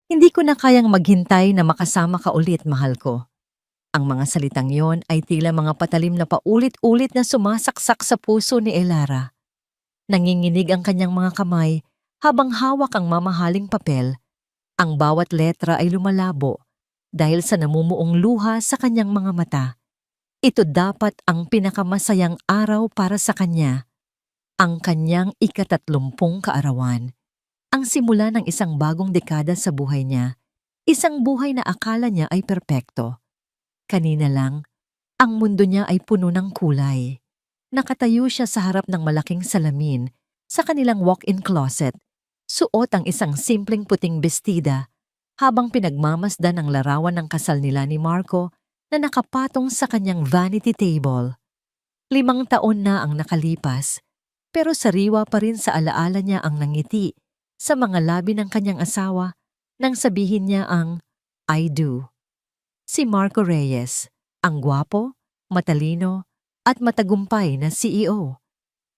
Hindi ko na kayang maghintay na makasama ka ulit, mahal ko. Ang mga salitang yon ay tila mga patalim na paulit-ulit na sumasaksak sa puso ni Elara. Nanginginig ang kanyang mga kamay habang hawak ang mamahaling papel. Ang bawat letra ay lumalabo dahil sa namumuong luha sa kanyang mga mata. Ito dapat ang pinakamasayang araw para sa kanya, ang kanyang ika-30 kaarawan. Ang simula ng isang bagong dekada sa buhay niya, isang buhay na akala niya ay perpekto. Kanina lang, ang mundo niya ay puno ng kulay. Nakatayo siya sa harap ng malaking salamin sa kanilang walk-in closet. Suot ang isang simpleng puting bestida habang pinagmamasdan ang larawan ng kasal nila ni Marco na nakapatong sa kanyang vanity table. 5 taon na ang nakalipas, pero sariwa pa rin sa alaala niya ang nangiti sa mga labi ng kanyang asawa nang sabihin niya ang I do. Si Marco Reyes, ang gwapo, matalino, at matagumpay na CEO.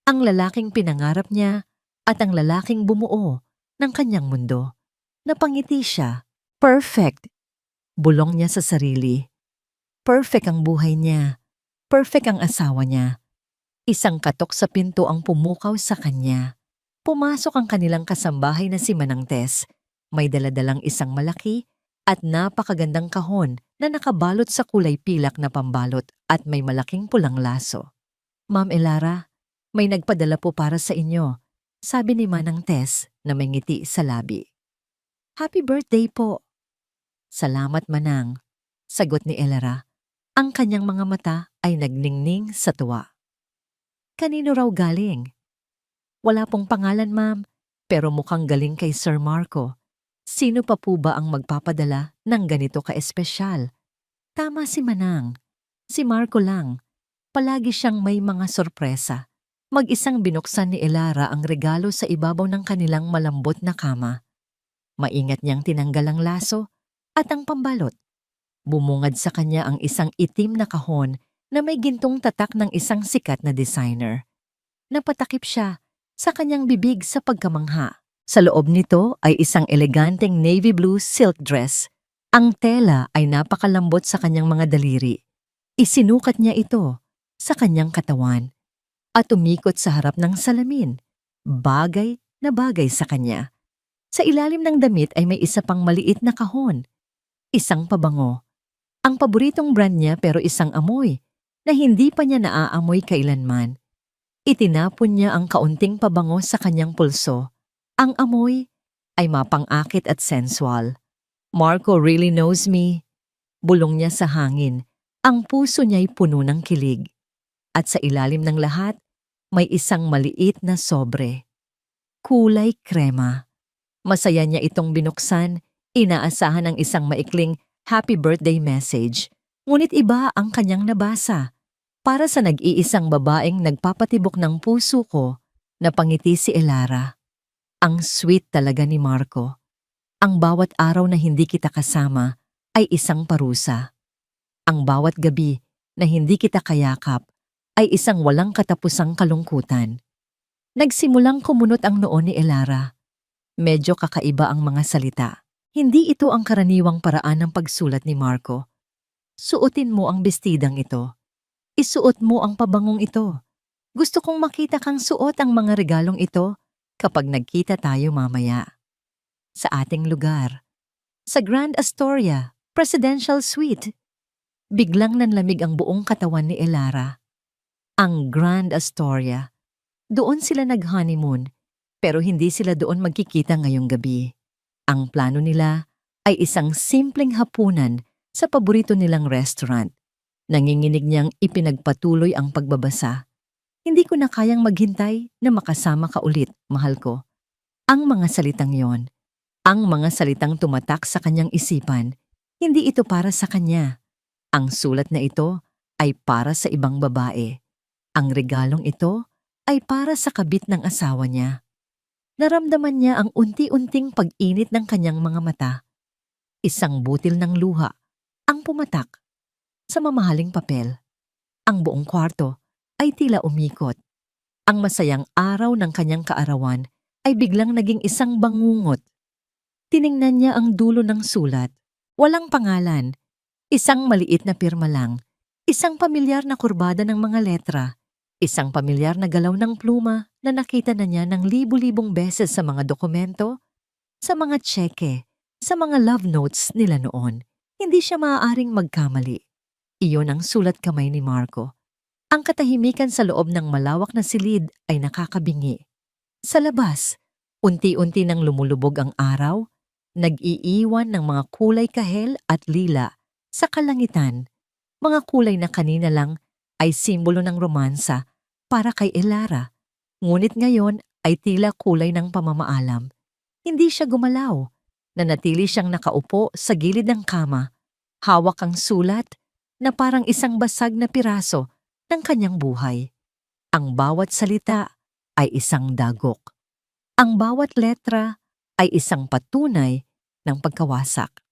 Ang lalaking pinangarap niya at ang lalaking bumuo ng kanyang mundo. Napangiti siya. Perfect. Bulong niya sa sarili. Perfect ang buhay niya. Perfect ang asawa niya. Isang katok sa pinto ang pumukaw sa kanya. Pumasok ang kanilang kasambahay na si Manang Tess. May daladalang isang malaki at napakagandang kahon na nakabalot sa kulay pilak na pambalot at may malaking pulang laso. Ma'am Elara, may nagpadala po para sa inyo, sabi ni Manang Tess na may ngiti sa labi. Happy birthday po. Salamat, Manang, sagot ni Elara. Ang kanyang mga mata ay nagningning sa tuwa. Kanino raw galing? Wala pong pangalan, ma'am, pero mukhang galing kay Sir Marco. Sino pa po ba ang magpapadala ng ganito ka-espesyal? Tama si Manang. Si Marco lang. Palagi siyang may mga sorpresa. Mag-isang binuksan ni Elara ang regalo sa ibabaw ng kanilang malambot na kama. Maingat niyang tinanggal ang laso at ang pambalot. Bumungad sa kanya ang isang itim na kahon na may gintong tatak ng isang sikat na designer. Napatakip siya sa kanyang bibig sa pagkamangha. Sa loob nito ay isang eleganteng navy blue silk dress. Ang tela ay napakalambot sa kanyang mga daliri. Isinukat niya ito sa kanyang katawan at umikot sa harap ng salamin. Bagay na bagay sa kanya. Sa ilalim ng damit ay may isa pang maliit na kahon. Isang pabango. Ang paboritong brand niya pero isang amoy na hindi pa niya naaamoy kailanman. Itinapon niya ang kaunting pabango sa kanyang pulso. Ang amoy ay mapang-akit at sensual. Marco really knows me. Bulong niya sa hangin. Ang puso niya'y puno ng kilig. At sa ilalim ng lahat, may isang maliit na sobre. Kulay krema. Masaya niya itong binuksan, inaasahan ng isang maikling happy birthday message. Ngunit iba ang kanyang nabasa. Para sa nag-iisang babaeng nagpapatibok ng puso ko, napangiti si Elara. Ang sweet talaga ni Marco. Ang bawat araw na hindi kita kasama ay isang parusa. Ang bawat gabi na hindi kita kayakap ay isang walang katapusang kalungkutan. Nagsimulang kumunot ang noo ni Elara. Medyo kakaiba ang mga salita. Hindi ito ang karaniwang paraan ng pagsulat ni Marco. Suotin mo ang bestidang ito. Isuot mo ang pabangong ito. Gusto kong makita kang suot ang mga regalong ito kapag nagkita tayo mamaya. Sa ating lugar. Sa Grand Astoria, Presidential Suite. Biglang nanlamig ang buong katawan ni Elara. Ang Grand Astoria. Doon sila nag-honeymoon, pero hindi sila doon magkikita ngayong gabi. Ang plano nila ay isang simpleng hapunan sa paborito nilang restaurant. Nanginginig niyang ipinagpatuloy ang pagbabasa. Hindi ko na kayang maghintay na makasama ka ulit, mahal ko. Ang mga salitang yon, ang mga salitang tumatak sa kanyang isipan, hindi ito para sa kanya. Ang sulat na ito ay para sa ibang babae. Ang regalong ito ay para sa kabit ng asawa niya. Naramdaman niya ang unti-unting pag-init ng kanyang mga mata. Isang butil ng luha ang pumatak sa mamahaling papel. Ang buong kwarto ay tila umikot. Ang masayang araw ng kanyang kaarawan ay biglang naging isang bangungot. Tiningnan niya ang dulo ng sulat. Walang pangalan. Isang maliit na pirma lang. Isang pamilyar na kurbada ng mga letra. Isang pamilyar na galaw ng pluma na nakita na niya ng libu-libong beses sa mga dokumento, sa mga tseke, sa mga love notes nila noon. Hindi siya maaaring magkamali. Iyon ang sulat kamay ni Marco. Ang katahimikan sa loob ng malawak na silid ay nakakabingi. Sa labas, unti-unti nang lumulubog ang araw, nag-iiwan ng mga kulay kahel at lila sa kalangitan. Mga kulay na kanina lang ay simbolo ng romansa para kay Elara. Ngunit ngayon ay tila kulay ng pamamaalam. Hindi siya gumalaw. Nanatili siyang nakaupo sa gilid ng kama. Hawak ang sulat na parang isang basag na piraso ng kanyang buhay. Ang bawat salita ay isang dagok. Ang bawat letra ay isang patunay ng pagkawasak.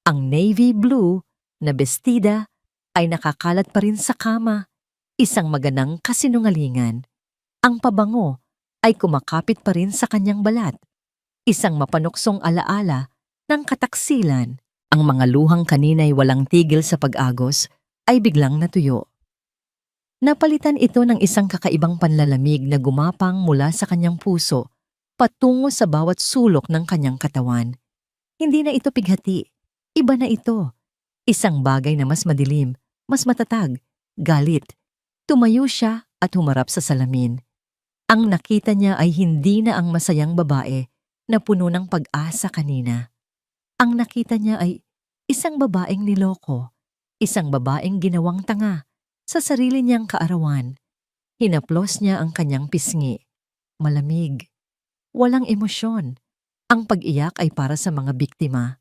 Ang navy blue na bestida ay nakakalat pa rin sa kama, isang maganang kasinungalingan. Ang pabango ay kumakapit pa rin sa kanyang balat, isang mapanuksong alaala ng kataksilan. Ang mga luhang kanina'y walang tigil sa pag-agos ay biglang natuyo. Napalitan ito ng isang kakaibang panlalamig na gumapang mula sa kanyang puso patungo sa bawat sulok ng kanyang katawan. Hindi na ito pighati. Iba na ito. Isang bagay na mas madilim, mas matatag, galit. Tumayo siya at humarap sa salamin. Ang nakita niya ay hindi na ang masayang babae na puno ng pag-asa kanina. Ang nakita niya ay isang babaeng niloko, isang babaeng ginawang tanga sa sarili niyang kaarawan. Hinaplos niya ang kanyang pisngi. Malamig. Walang emosyon. Ang pag-iyak ay para sa mga biktima.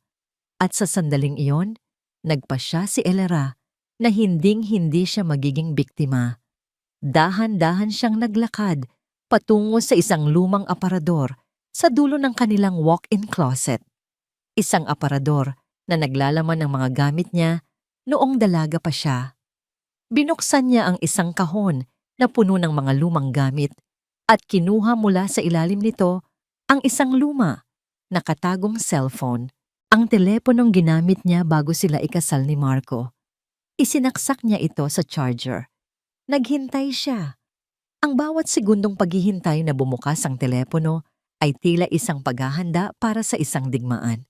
At sa sandaling iyon, nagpasya si Elara na hinding-hindi siya magiging biktima. Dahan-dahan siyang naglakad patungo sa isang lumang aparador sa dulo ng kanilang walk-in closet. Isang aparador na naglalaman ng mga gamit niya noong dalaga pa siya. Binuksan niya ang isang kahon na puno ng mga lumang gamit at kinuha mula sa ilalim nito ang isang luma, nakatagong cellphone, ang teleponong ginamit niya bago sila ikasal ni Marco. Isinaksak niya ito sa charger. Naghintay siya. Ang bawat segundong paghihintay na bumukas ang telepono ay tila isang paghahanda para sa isang digmaan.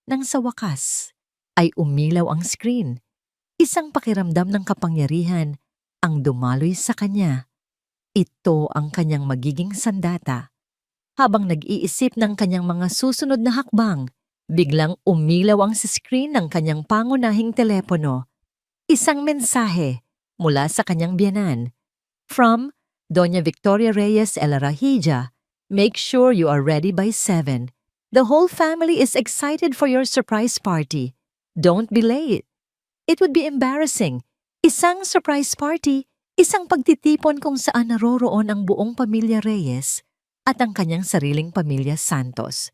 Nang sa wakas, ay umilaw ang screen. Isang pakiramdam ng kapangyarihan ang dumaloy sa kanya. Ito ang kanyang magiging sandata. Habang nag-iisip ng kanyang mga susunod na hakbang, biglang umilaw ang screen ng kanyang pangunahing telepono. Isang mensahe mula sa kanyang biyenan. From Doña Victoria Reyes Elarahija, make sure you are ready by 7. The whole family is excited for your surprise party. Don't be late. It would be embarrassing. Isang surprise party, isang pagtitipon kung saan naroroon ang buong pamilya Reyes at ang kanyang sariling pamilya Santos.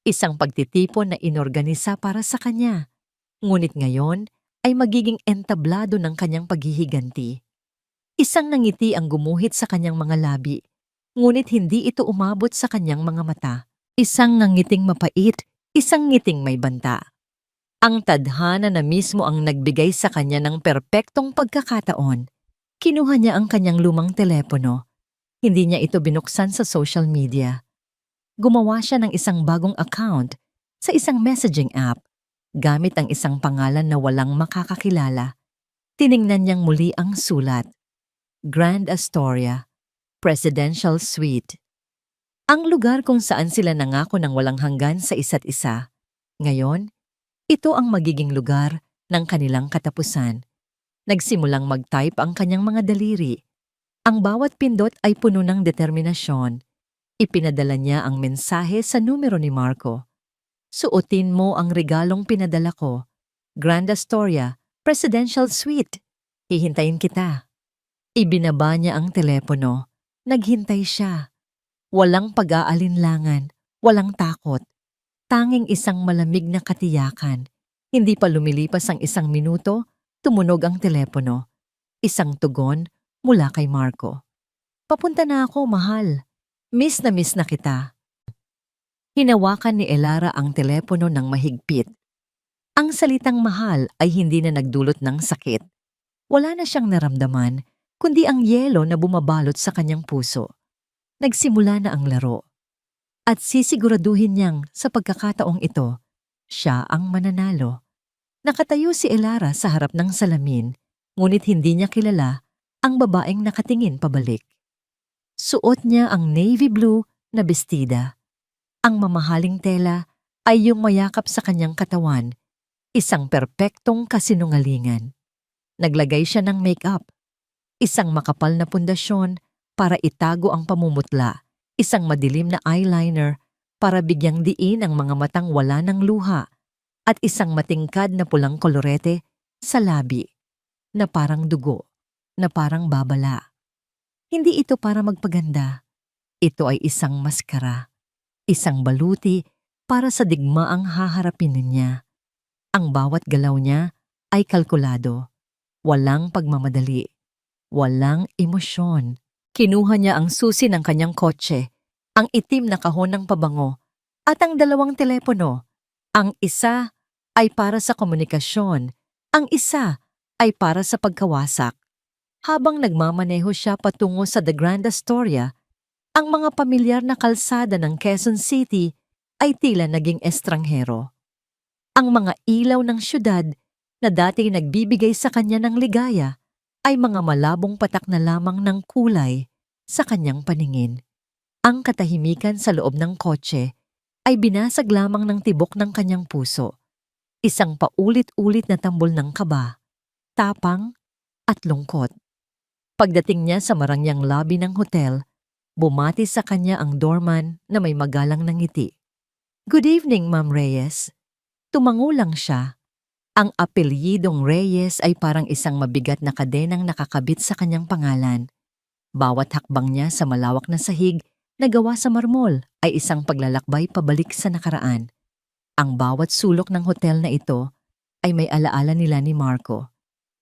Isang pagtitipon na inorganisa para sa kanya. Ngunit ngayon ay magiging entablado ng kanyang paghihiganti. Isang nangiti ang gumuhit sa kanyang mga labi, ngunit hindi ito umabot sa kanyang mga mata. Isang nangiting mapait, isang ngiting may banta. Ang tadhana na mismo ang nagbigay sa kanya ng perpektong pagkakataon. Kinuha niya ang kanyang lumang telepono. Hindi niya ito binuksan sa social media. Gumawa siya ng isang bagong account sa isang messaging app gamit ang isang pangalan na walang makakakilala. Tiningnan niyang muli ang sulat. Grand Astoria, Presidential Suite. Ang lugar kung saan sila nangako ng walang hanggan sa isa't isa. Ngayon, ito ang magiging lugar ng kanilang katapusan. Nagsimulang mag-type ang kanyang mga daliri. Ang bawat pindot ay puno ng determinasyon. Ipinadala niya ang mensahe sa numero ni Marco. Suotin mo ang regalong pinadala ko. Grand Astoria, Presidential Suite. Hihintayin kita. Ibinaba niya ang telepono. Naghintay siya. Walang pag-aalinlangan, walang takot. Tanging isang malamig na katiyakan. Hindi pa lumilipas ang 1 minuto, tumunog ang telepono. Isang tugon mula kay Marco. Papunta na ako, mahal. Miss na kita. Hinawakan ni Elara ang telepono ng mahigpit. Ang salitang mahal ay hindi na nagdulot ng sakit. Wala na siyang naramdaman, kundi ang yelo na bumabalot sa kanyang puso. Nagsimula na ang laro. At sisiguraduhin niyang sa pagkakataong ito, siya ang mananalo. Nakatayo si Elara sa harap ng salamin, ngunit hindi niya kilala ang babaeng nakatingin pabalik. Suot niya ang navy blue na bestida. Ang mamahaling tela ay yung mayakap sa kanyang katawan, isang perpektong kasinungalingan. Naglagay siya ng make-up, isang makapal na pundasyon para itago ang pamumutla, isang madilim na eyeliner para bigyang diin ang mga matang wala ng luha, at isang matingkad na pulang kolorete sa labi, na parang dugo, na parang babala. Hindi ito para magpaganda. Ito ay isang maskara, isang baluti para sa digmaang haharapin niya. Ang bawat galaw niya ay kalkulado, walang pagmamadali, walang emosyon. Kinuha niya ang susi ng kanyang kotse, ang itim na kahon ng pabango, at ang dalawang telepono. Ang isa ay para sa komunikasyon, ang isa ay para sa pagkawasak. Habang nagmamaneho siya patungo sa The Grand Astoria, ang mga pamilyar na kalsada ng Quezon City ay tila naging estranghero. Ang mga ilaw ng syudad na dati nagbibigay sa kanya ng ligaya ay mga malabong patak na lamang ng kulay sa kanyang paningin. Ang katahimikan sa loob ng kotse ay binasag lamang ng tibok ng kanyang puso. Isang paulit-ulit na tambol ng kaba, tapang at lungkot. Pagdating niya sa marangyang lobby ng hotel, bumati sa kanya ang doorman na may magalang na ngiti. "Good evening, Ma'am Reyes." Tumango lang siya. Ang apelyidong Reyes ay parang isang mabigat na kadenang nakakabit sa kanyang pangalan. Bawat hakbang niya sa malawak na sahig na gawa sa marmol ay isang paglalakbay pabalik sa nakaraan. Ang bawat sulok ng hotel na ito ay may alaala nila ni Marco.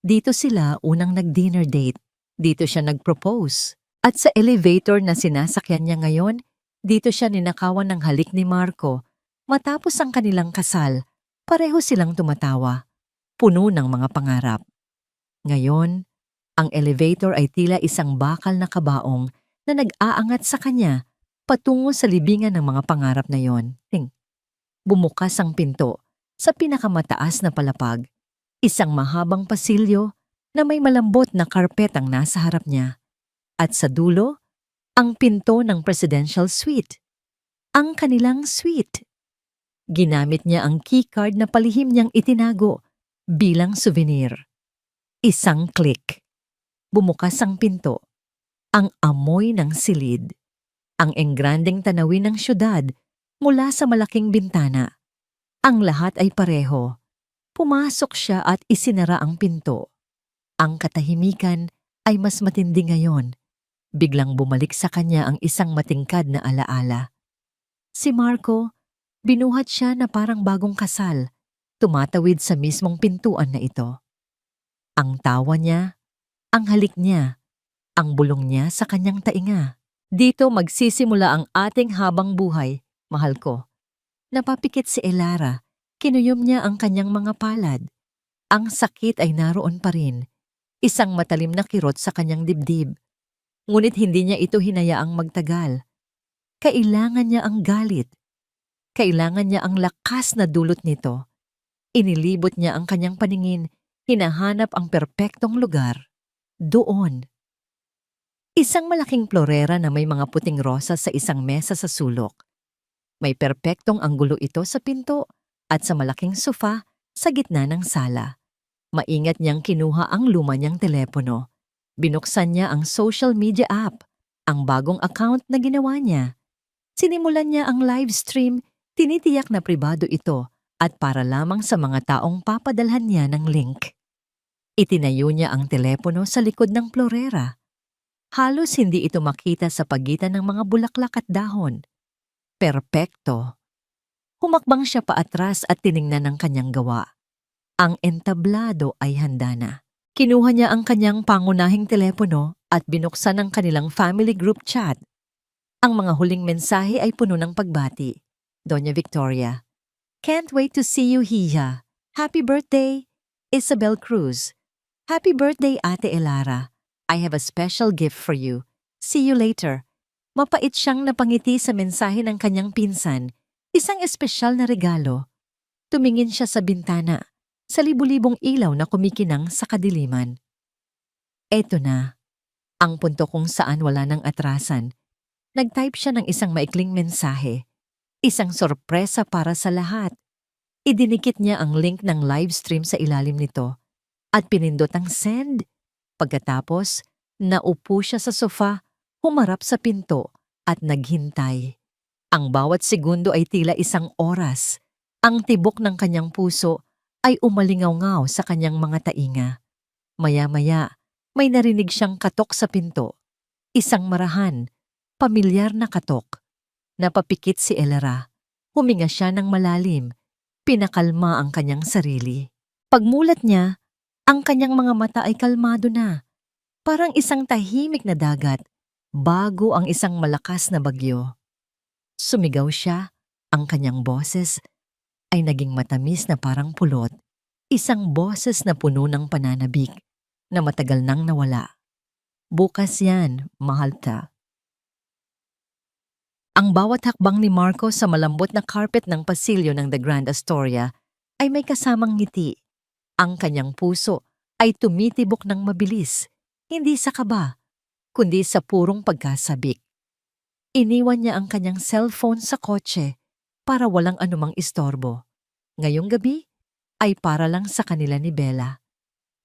Dito sila unang nag-dinner date. Dito siya nag-propose. At sa elevator na sinasakyan niya ngayon, dito siya ninakawan ng halik ni Marco. Matapos ang kanilang kasal, pareho silang tumatawa, puno ng mga pangarap. Ngayon, ang elevator ay tila isang bakal na kabaong na nag-aangat sa kanya patungo sa libingan ng mga pangarap na yon. Bumukas ang pinto sa pinakamataas na palapag, isang mahabang pasilyo na may malambot na karpet ang nasa harap niya. At sa dulo, ang pinto ng presidential suite. Ang kanilang suite. Ginamit niya ang keycard na palihim niyang itinago bilang souvenir. Isang click. Bumukas ang pinto. Ang amoy ng silid. Ang engrandeng tanawin ng syudad mula sa malaking bintana. Ang lahat ay pareho. Pumasok siya at isinara ang pinto. Ang katahimikan ay mas matindi ngayon. Biglang bumalik sa kanya ang isang matingkad na alaala. Si Marco, binuhat siya na parang bagong kasal, tumatawid sa mismong pintuan na ito. Ang tawa niya, ang halik niya, ang bulong niya sa kanyang tainga. "Dito magsisimula ang ating habang buhay, mahal ko." Napapikit si Elara, kinuyom niya ang kanyang mga palad. Ang sakit ay naroon pa rin, isang matalim na kirot sa kanyang dibdib. Ngunit hindi niya ito hinayaang magtagal. Kailangan niya ang galit. Kailangan niya ang lakas na dulot nito. Inilibot niya ang kanyang paningin, hinahanap ang perpektong lugar. Doon. Isang malaking florera na may mga puting rosas sa isang mesa sa sulok. May perpektong anggulo ito sa pinto at sa malaking sofa sa gitna ng sala. Maingat niyang kinuha ang luma niyang telepono. Binuksan niya ang social media app, ang bagong account na ginawa niya. Sinimulan niya ang live stream, tinitiyak na pribado ito at para lamang sa mga taong papadalhan niya ng link. Itinayo niya ang telepono sa likod ng florera. Halos hindi ito makita sa pagitan ng mga bulaklak at dahon. Perpekto. Humakbang siya paatras at tiningnan ang kanyang gawa. Ang entablado ay handa na. Kinuha niya ang kanyang pangunahing telepono at binuksan ang kanilang family group chat. Ang mga huling mensahe ay puno ng pagbati. Doña Victoria. Can't wait to see you, Hija. Happy birthday, Isabel Cruz. Happy birthday, Ate Elara. I have a special gift for you. See you later. Mapait siyang napangiti sa mensahe ng kanyang pinsan. Isang espesyal na regalo. Tumingin siya sa bintana, sa libu-libong ilaw na kumikinang sa kadiliman. Eto na, ang punto kung saan wala ng atrasan. Nag-type siya ng isang maikling mensahe. Isang sorpresa para sa lahat. Idinikit niya ang link ng live stream sa ilalim nito at pinindot ang send. Pagkatapos, naupo siya sa sofa, humarap sa pinto at naghintay. Ang bawat segundo ay tila isang oras. Ang tibok ng kanyang puso ay umalingaw-ngaw sa kanyang mga tainga. Maya-maya, may narinig siyang katok sa pinto. Isang marahan, pamilyar na katok. Napapikit si Elara. Huminga siya ng malalim. Pinakalma ang kanyang sarili. Pagmulat niya, ang kanyang mga mata ay kalmado na. Parang isang tahimik na dagat bago ang isang malakas na bagyo. Sumigaw siya, ang kanyang boses ay naging matamis na parang pulot. Isang boses na puno ng pananabik na matagal nang nawala. Bukas yan, Mahalta. Ang bawat hakbang ni Marco sa malambot na carpet ng pasilyo ng The Grand Astoria ay may kasamang ngiti. Ang kanyang puso ay tumitibok ng mabilis, hindi sa kaba, kundi sa purong pagkasabik. Iniwan niya ang kanyang cellphone sa kotse para walang anumang istorbo. Ngayong gabi ay para lang sa kanila ni Bella.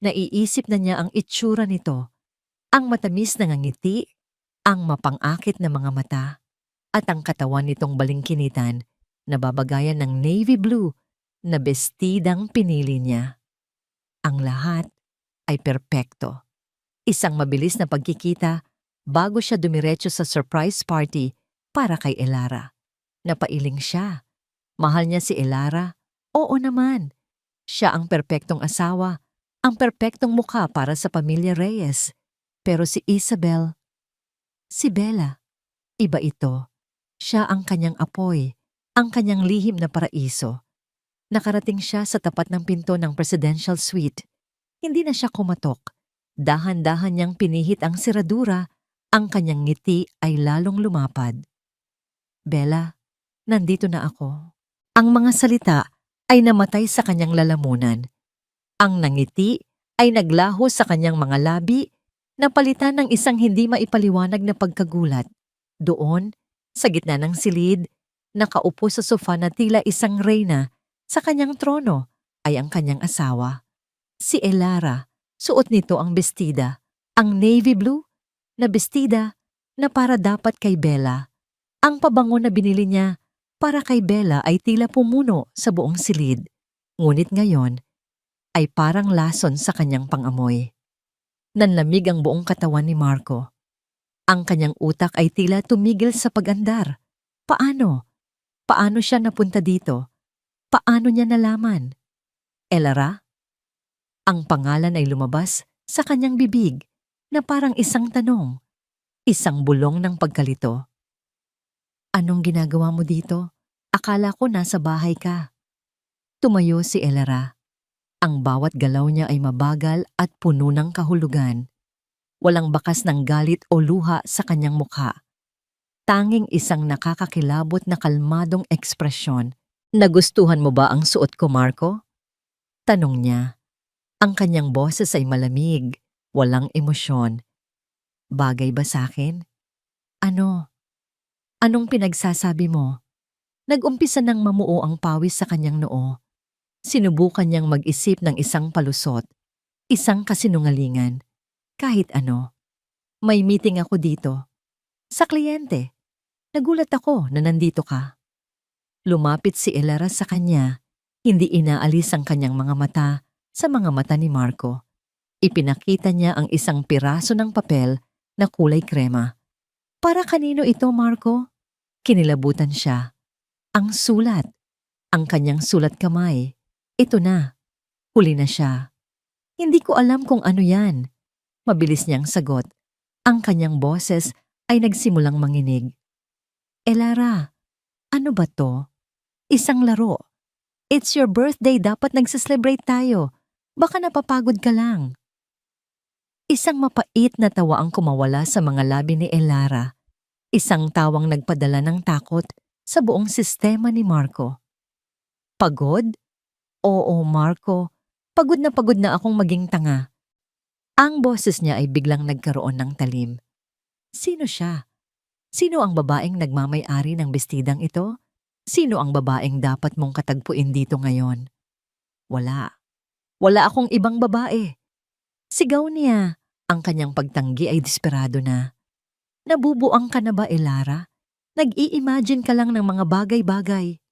Naiisip na niya ang itsura nito, ang matamis na ngiti, ang mapang-akit na mga mata, at ang katawan nitong balingkinitan na babagayan ng navy blue na bestidang pinili niya. Ang lahat ay perpekto. Isang mabilis na pagkikita bago siya dumiretso sa surprise party para kay Elara. Napailing siya. Mahal niya si Elara? Oo naman. Siya ang perpektong asawa, ang perpektong mukha para sa pamilya Reyes. Pero si Isabel, si Bella, iba ito. Siya ang kanyang apoy, ang kanyang lihim na paraiso. Nakarating siya sa tapat ng pinto ng presidential suite. Hindi na siya kumatok. Dahan-dahan niyang pinihit ang seradura, ang kanyang ngiti ay lalong lumapad. Bella, nandito na ako. Ang mga salita ay namatay sa kanyang lalamunan. Ang nangiti ay naglaho sa kanyang mga labi, napalitan ng isang hindi maipaliwanag na pagkagulat. Doon, sa gitna ng silid, nakaupo sa sofa na tila isang reyna, sa kanyang trono ay ang kanyang asawa. Si Elara, suot nito ang bestida, ang navy blue na bestida na para dapat kay Bella. Ang pabango na binili niya para kay Bella ay tila pumuno sa buong silid. Ngunit ngayon ay parang lason sa kanyang pangamoy. Nanlamig ang buong katawan ni Marco. Ang kanyang utak ay tila tumigil sa pag-andar. Paano? Paano siya napunta dito? Paano niya nalaman? Elara? Ang pangalan ay lumabas sa kanyang bibig na parang isang tanong, isang bulong ng pagkalito. Anong ginagawa mo dito? Akala ko nasa bahay ka. Tumayo si Elara. Ang bawat galaw niya ay mabagal at puno ng kahulugan. Walang bakas ng galit o luha sa kanyang mukha. Tanging isang nakakakilabot na kalmadong ekspresyon. Nagustuhan mo ba ang suot ko, Marco? Tanong niya. Ang kanyang boses ay malamig, walang emosyon. Bagay ba sa'kin? Ano? Anong pinagsasabi mo? Nag-umpisa nang mamuo ang pawis sa kanyang noo. Sinubukan niyang mag-isip ng isang palusot, isang kasinungalingan. Kahit ano. May meeting ako dito. Sa kliyente. Nagulat ako na nandito ka. Lumapit si Elara sa kanya, hindi inaalis ang kanyang mga mata sa mga mata ni Marco. Ipinakita niya ang isang piraso ng papel na kulay krema. Para kanino ito, Marco? Kinilabutan siya. Ang sulat. Ang kanyang sulat kamay. Ito na. Huli na siya. Hindi ko alam kung ano yan. Mabilis niyang sagot. Ang kanyang boses ay nagsimulang manginig. Elara, ano ba to? Isang laro. It's your birthday, dapat nagsiselebrate tayo. Baka napapagod ka lang. Isang mapait na tawa ang kumawala sa mga labi ni Elara. Isang tawang nagpadala ng takot sa buong sistema ni Marco. Pagod? Oo, Marco. Pagod na akong maging tanga. Ang boses niya ay biglang nagkaroon ng talim. Sino siya? Sino ang babaeng nagmamay-ari ng bestidang ito? Sino ang babaeng dapat mong katagpuin dito ngayon? Wala. Wala akong ibang babae. Sigaw niya. Ang kanyang pagtanggi ay desperado na. Nabubuang ka na ba, Elara? Nag-i-imagine ka lang ng mga bagay-bagay.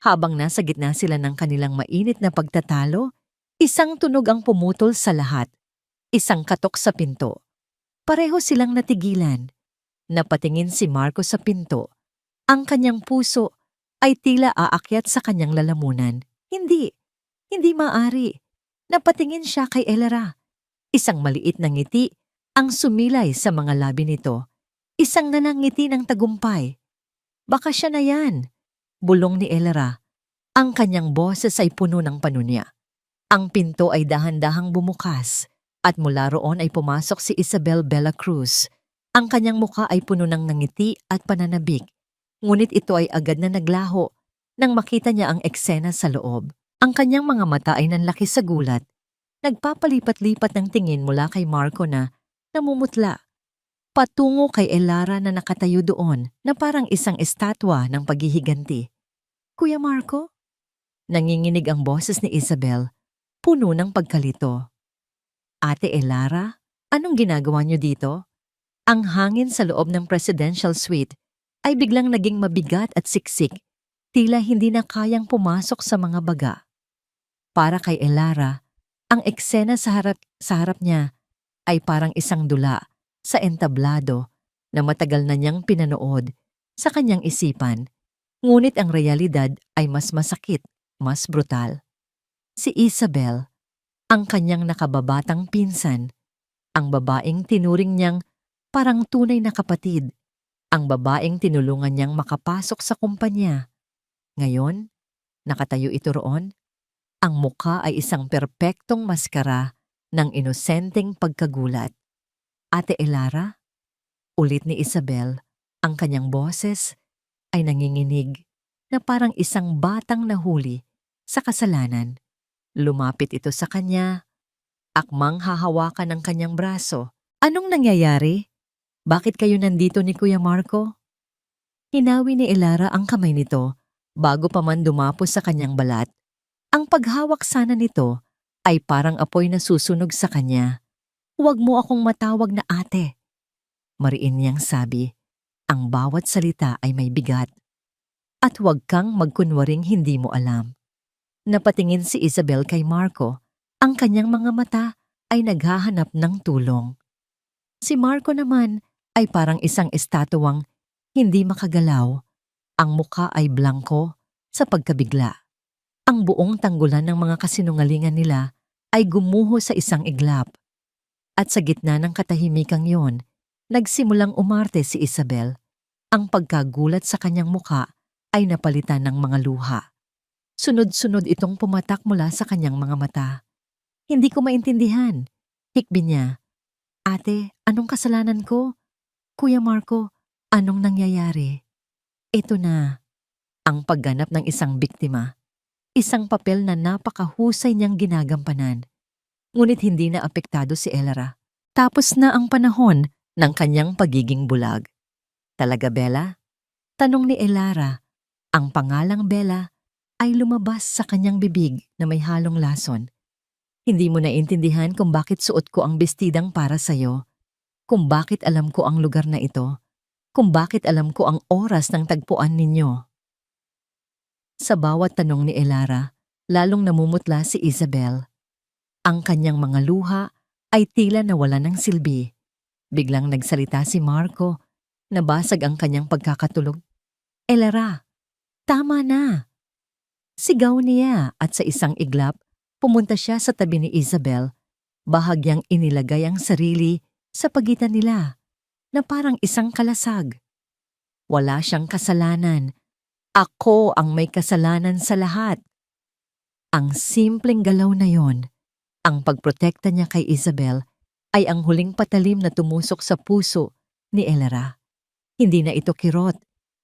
Habang nasa gitna sila ng kanilang mainit na pagtatalo, isang tunog ang pumutol sa lahat. Isang katok sa pinto. Pareho silang natigilan. Napatingin si Marco sa pinto. Ang kanyang puso ay tila aakyat sa kanyang lalamunan. Hindi maaari. Napatingin siya kay Elara. Isang maliit na ngiti ang sumilay sa mga labi nito. Isang nanangiti ng tagumpay. Baka siya na yan, bulong ni Elara. Ang kanyang boses ay puno ng panunya. Ang pinto ay dahan-dahang bumukas at mula roon ay pumasok si Isabel Bella Cruz. Ang kanyang mukha ay puno ng ngiti at pananabik. Ngunit ito ay agad na naglaho nang makita niya ang eksena sa loob. Ang kanyang mga mata ay nanlaki sa gulat. Nagpapalipat-lipat ng tingin mula kay Marco na namumutla. Patungo kay Elara na nakatayo doon na parang isang estatwa ng paghihiganti. Kuya Marco? Nanginginig ang boses ni Isabel, puno ng pagkalito. Ate Elara, anong ginagawa niyo dito? Ang hangin sa loob ng presidential suite ay biglang naging mabigat at siksik, tila hindi na kayang pumasok sa mga baga. Para kay Elara, ang eksena sa harap niya ay parang isang dula sa entablado na matagal na niyang pinanood sa kanyang isipan, ngunit ang realidad ay mas masakit, mas brutal. Si Isabel, ang kanyang nakababatang pinsan, ang babaeng tinuring niyang parang tunay na kapatid, ang babaeng tinulungan niyang makapasok sa kumpanya. Ngayon, nakatayo ito roon. Ang mukha ay isang perpektong maskara ng inosenteng pagkagulat. Ate Elara? Ulit ni Isabel, ang kanyang boses ay nanginginig na parang isang batang nahuli sa kasalanan. Lumapit ito sa kanya, akmang hahawakan ng kanyang braso. Anong nangyayari? Bakit kayo nandito ni Kuya Marco? Hinawi ni Elara ang kamay nito bago pa man dumapos sa kanyang balat. Ang paghawak sana nito ay parang apoy na susunog sa kanya. Huwag mo akong matawag na ate. Mariin niyang sabi, ang bawat salita ay may bigat. At huwag kang magkunwaring hindi mo alam. Napatingin si Isabel kay Marco, ang kanyang mga mata ay naghahanap ng tulong. Si Marco naman ay parang isang estatuwang hindi makagalaw. Ang mukha ay blangko sa pagkabigla. Ang buong tanggulan ng mga kasinungalingan nila ay gumuho sa isang iglap. At sa gitna ng katahimikang yon, nagsimulang umarte si Isabel. Ang pagkagulat sa kanyang mukha ay napalitan ng mga luha. Sunod-sunod itong pumatak mula sa kanyang mga mata. Hindi ko maintindihan. Hikbi niya. Ate, anong kasalanan ko? Kuya Marco, anong nangyayari? Ito na, ang pagganap ng isang biktima. Isang papel na napakahusay niyang ginagampanan. Ngunit hindi na apektado si Elara. Tapos na ang panahon ng kanyang pagiging bulag. Talaga, Bella? Tanong ni Elara. Ang pangalang Bella ay lumabas sa kanyang bibig na may halong lason. Hindi mo naintindihan kung bakit suot ko ang bestidang para sa'yo, kung bakit alam ko ang lugar na ito, kung bakit alam ko ang oras ng tagpuan ninyo. Sa bawat tanong ni Elara, lalong namumutla si Isabel. Ang kanyang mga luha ay tila nawala ng silbi. Biglang nagsalita si Marco, nabasag ang kanyang pagkakatulog. Elara, tama na! Sigaw niya at sa isang iglap, pumunta siya sa tabi ni Isabel, bahagyang inilagay ang sarili sa pagitan nila, na parang isang kalasag. Wala siyang kasalanan, Ako ang may kasalanan sa lahat. Ang simpleng galaw na yon, ang pagprotekta niya kay Isabel, ay ang huling patalim na tumusok sa puso ni Elara. Hindi na ito kirot.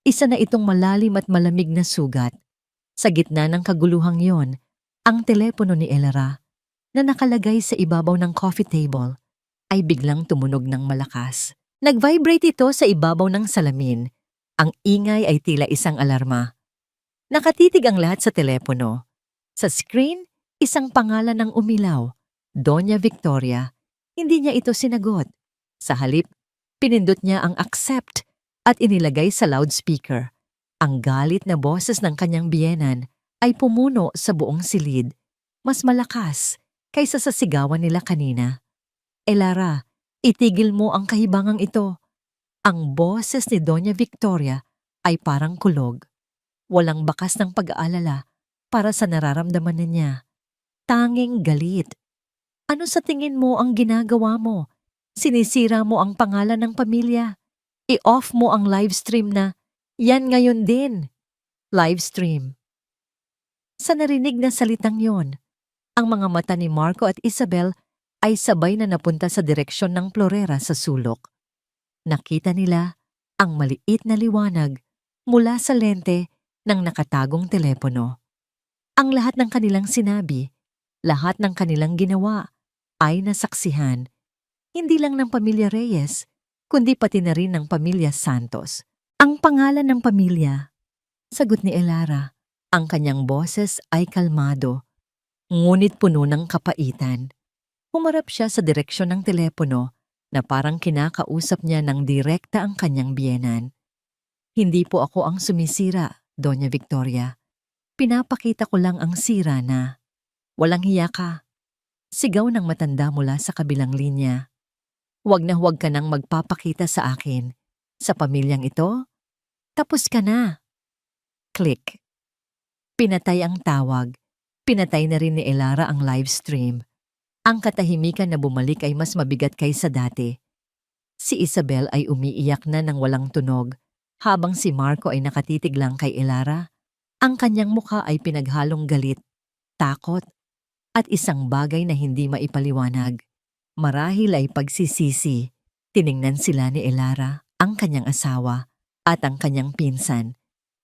Isa na itong malalim at malamig na sugat. Sa gitna ng kaguluhang yon, ang telepono ni Elara, na nakalagay sa ibabaw ng coffee table, ay biglang tumunog ng malakas. Nag-vibrate ito sa ibabaw ng salamin. Ang ingay ay tila isang alarma. Nakatitig ang lahat sa telepono. Sa screen, isang pangalan ang umilaw, Doña Victoria. Hindi niya ito sinagot. Sa halip, pinindot niya ang accept at inilagay sa loudspeaker. Ang galit na boses ng kanyang biyenan ay pumuno sa buong silid. Mas malakas kaysa sa sigawan nila kanina. Elara, itigil mo ang kahibangang ito. Ang boses ni Doña Victoria ay parang kulog. Walang bakas ng pag-aalala para sa nararamdaman niya. Tanging galit. Ano sa tingin mo ang ginagawa mo? Sinisira mo ang pangalan ng pamilya. I-off mo ang livestream na, yan ngayon din. Livestream. Sa narinig na salitang yon, ang mga mata ni Marco at Isabel ay sabay na napunta sa direksyon ng Florera sa sulok. Nakita nila ang maliit na liwanag mula sa lente ng nakatagong telepono. Ang lahat ng kanilang sinabi, lahat ng kanilang ginawa ay nasaksihan, hindi lang ng pamilya Reyes, kundi pati na rin ng pamilya Santos. Ang pangalan ng pamilya, sagot ni Elara, ang kanyang boses ay kalmado, ngunit puno ng kapaitan. Humarap siya sa direksyon ng telepono na parang kinakausap niya ng direkta ang kanyang biyenan. Hindi po ako ang sumisira, Doña Victoria. Pinapakita ko lang ang sira na. Walang hiya ka. Sigaw ng matanda mula sa kabilang linya. Huwag na huwag ka nang magpapakita sa akin. Sa pamilyang ito, tapos ka na. Click. Pinatay ang tawag. Pinatay na rin ni Elara ang livestream. Ang katahimikan na bumalik ay mas mabigat kaysa dati. Si Isabel ay umiiyak na ng walang tunog, habang si Marco ay nakatitig lang kay Elara. Ang kanyang mukha ay pinaghalong galit, takot, at isang bagay na hindi maipaliwanag. Marahil ay pagsisisi. Tiningnan sila ni Elara, ang kanyang asawa, at ang kanyang pinsan,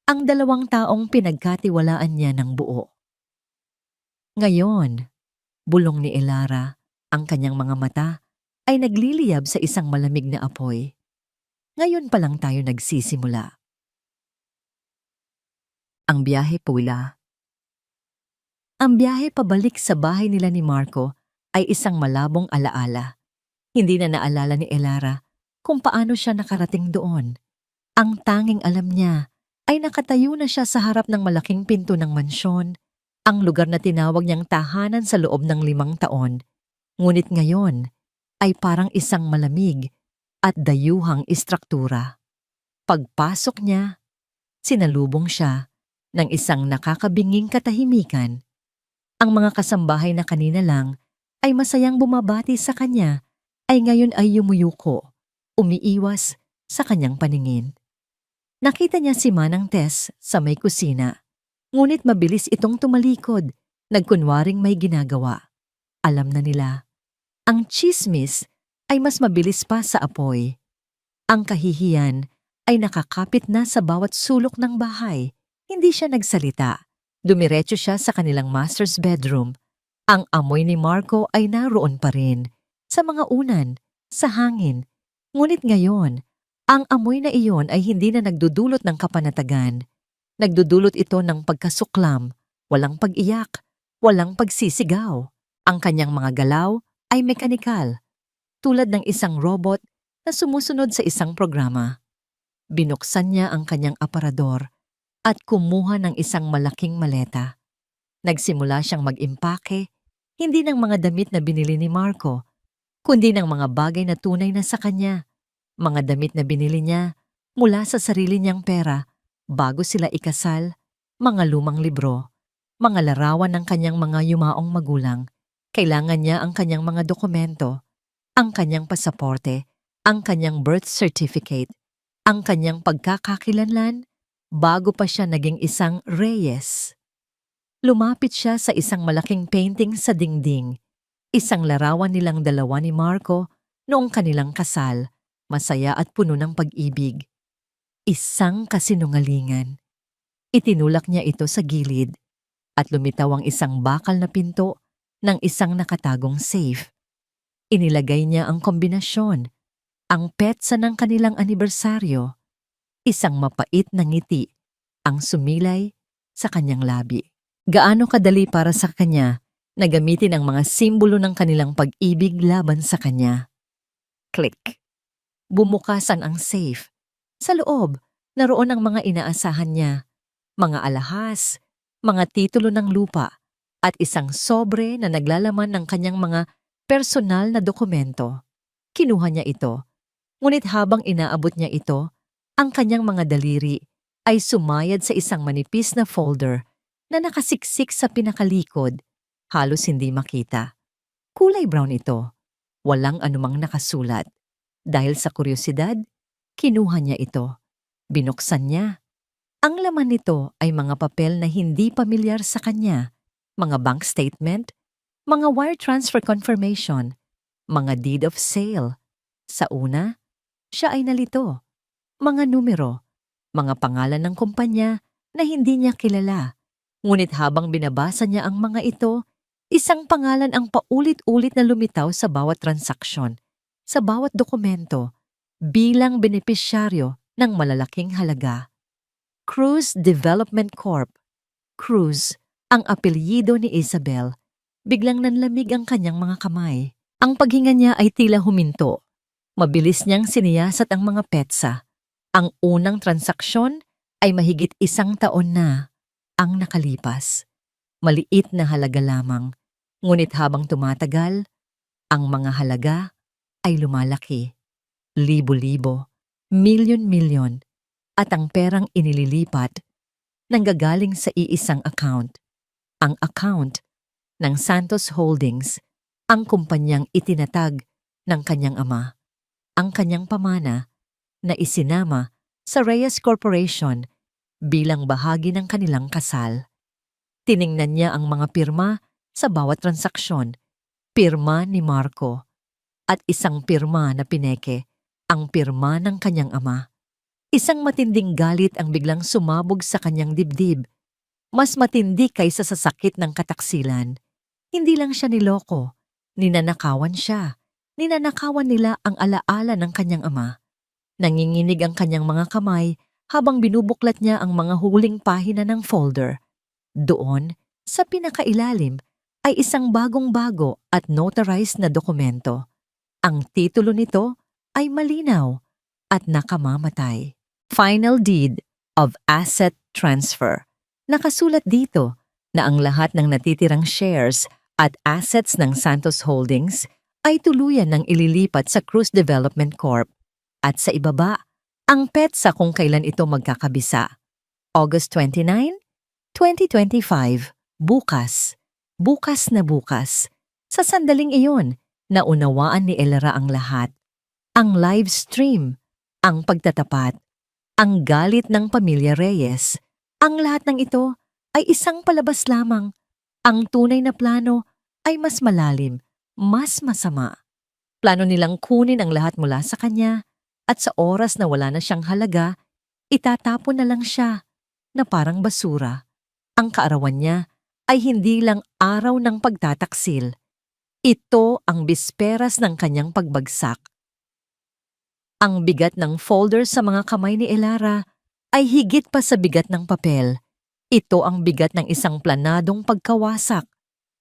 ang dalawang taong pinagkatiwalaan niya ng buo. Ngayon, bulong ni Elara, ang kanyang mga mata ay nagliliyab sa isang malamig na apoy. Ngayon pa lang tayo nagsisimula. Ang biyahe pula. Ang biyahe pabalik sa bahay nila ni Marco ay isang malabong alaala. Hindi na naalala ni Elara kung paano siya nakarating doon. Ang tanging alam niya ay nakatayo na siya sa harap ng malaking pinto ng mansyon, ang lugar na tinawag niyang tahanan sa loob ng 5 taon. Ngunit ngayon ay parang isang malamig at dayuhang istruktura. Pagpasok niya, sinalubong siya ng isang nakakabinging katahimikan. Ang mga kasambahay na kanina lang ay masayang bumabati sa kanya ay ngayon ay yumuyuko, umiiwas sa kanyang paningin. Nakita niya si Manang Tess sa may kusina, ngunit mabilis itong tumalikod, nagkunwaring may ginagawa. Alam na nila, ang tsismis ay mas mabilis pa sa apoy. Ang kahihiyan ay nakakapit na sa bawat sulok ng bahay. Hindi siya nagsalita. Dumiretso siya sa kanilang master's bedroom. Ang amoy ni Marco ay naroon pa rin. Sa mga unan, sa hangin. Ngunit ngayon, ang amoy na iyon ay hindi na nagdudulot ng kapanatagan. Nagdudulot ito ng pagkasuklam, walang pag-iyak, walang pagsisigaw. Ang kanyang mga galaw ay mekanikal, tulad ng isang robot na sumusunod sa isang programa. Binuksan niya ang kanyang aparador at kumuha ng isang malaking maleta. Nagsimula siyang mag-impake, hindi ng mga damit na binili ni Marco, kundi ng mga bagay na tunay na sa kanya. Mga damit na binili niya mula sa sarili niyang pera bago sila ikasal, mga lumang libro, mga larawan ng kanyang mga yumaong magulang. Kailangan niya ang kanyang mga dokumento, ang kanyang pasaporte, ang kanyang birth certificate, ang kanyang pagkakakilanlan, bago pa siya naging isang Reyes. Lumapit siya sa isang malaking painting sa dingding, isang larawan nilang dalawa ni Marco noong kanilang kasal, masaya at puno ng pag-ibig. Isang kasinungalingan. Itinulak niya ito sa gilid at lumitaw ang isang bakal na pinto ng isang nakatagong safe. Inilagay niya ang kombinasyon, ang petsa ng kanilang anibersaryo, isang mapait na ngiti ang sumilay sa kanyang labi. Gaano kadali para sa kanya na gamitin ang mga simbolo ng kanilang pag-ibig laban sa kanya. Click. Bumukasan ang safe. Sa loob, naroon ang mga inaasahan niya, mga alahas, mga titulo ng lupa, at isang sobre na naglalaman ng kanyang mga personal na dokumento. Kinuha niya ito, ngunit habang inaabot niya ito, ang kanyang mga daliri ay sumayad sa isang manipis na folder na nakasiksik sa pinakalikod, halos hindi makita. Kulay brown ito, walang anumang nakasulat. Dahil sa kuryosidad, kinuha niya ito. Binuksan niya. Ang laman nito ay mga papel na hindi pamilyar sa kanya, mga bank statement, mga wire transfer confirmation, mga deed of sale. Sa una, siya ay nalito. Mga numero, mga pangalan ng kumpanya na hindi niya kilala. Ngunit habang binabasa niya ang mga ito, isang pangalan ang paulit-ulit na lumitaw sa bawat transaksyon, sa bawat dokumento, bilang benepisyaryo ng malalaking halaga. Cruz Development Corp. Cruz, ang apelyido ni Isabel. Biglang nanlamig ang kanyang mga kamay. Ang paghinga niya ay tila huminto. Mabilis niyang siniyasat ang mga petsa. Ang unang transaksyon ay mahigit 1 taon na ang nakalipas. Maliit na halaga lamang. Ngunit habang tumatagal, ang mga halaga ay lumalaki. Libo-libo, milyon-milyon, at ang perang inililipat nanggagaling sa iisang account. Ang account ng Santos Holdings, ang kumpanyang itinatag ng kanyang ama, ang kanyang pamana na isinama sa Reyes Corporation bilang bahagi ng kanilang kasal. Tiningnan niya ang mga pirma sa bawat transaksyon, pirma ni Marco, at isang pirma na pineke, ang pirma ng kanyang ama. Isang matinding galit ang biglang sumabog sa kanyang dibdib. Mas matindi kaysa sa sakit ng kataksilan. Hindi lang siya niloko, ninanakawan siya. Ninanakawan nila ang alaala ng kanyang ama. Nanginginig ang kanyang mga kamay habang binubuklat niya ang mga huling pahina ng folder. Doon, sa pinakailalim, ay isang bagong-bago at notarized na dokumento. Ang titulo nito ay malinaw at nakamamatay. Final Deed of Asset Transfer. Nakasulat dito na ang lahat ng natitirang shares at assets ng Santos Holdings ay tuluyan ng ililipat sa Cruz Development Corp. At sa ibaba, ang petsa kung kailan ito magkakabisa. August 29, 2025. Bukas. Bukas na bukas. Sa sandaling iyon, naunawaan ni Elara ang lahat. Ang live stream, ang pagtatapat, ang galit ng pamilya Reyes. Ang lahat ng ito ay isang palabas lamang. Ang tunay na plano ay mas malalim, mas masama. Plano nilang kunin ang lahat mula sa kanya at sa oras na wala na siyang halaga, itatapon na lang siya na parang basura. Ang kaarawan niya ay hindi lang araw ng pagtataksil. Ito ang bisperas ng kanyang pagbagsak. Ang bigat ng folder sa mga kamay ni Elara ay higit pa sa bigat ng papel. Ito ang bigat ng isang planadong pagkawasak.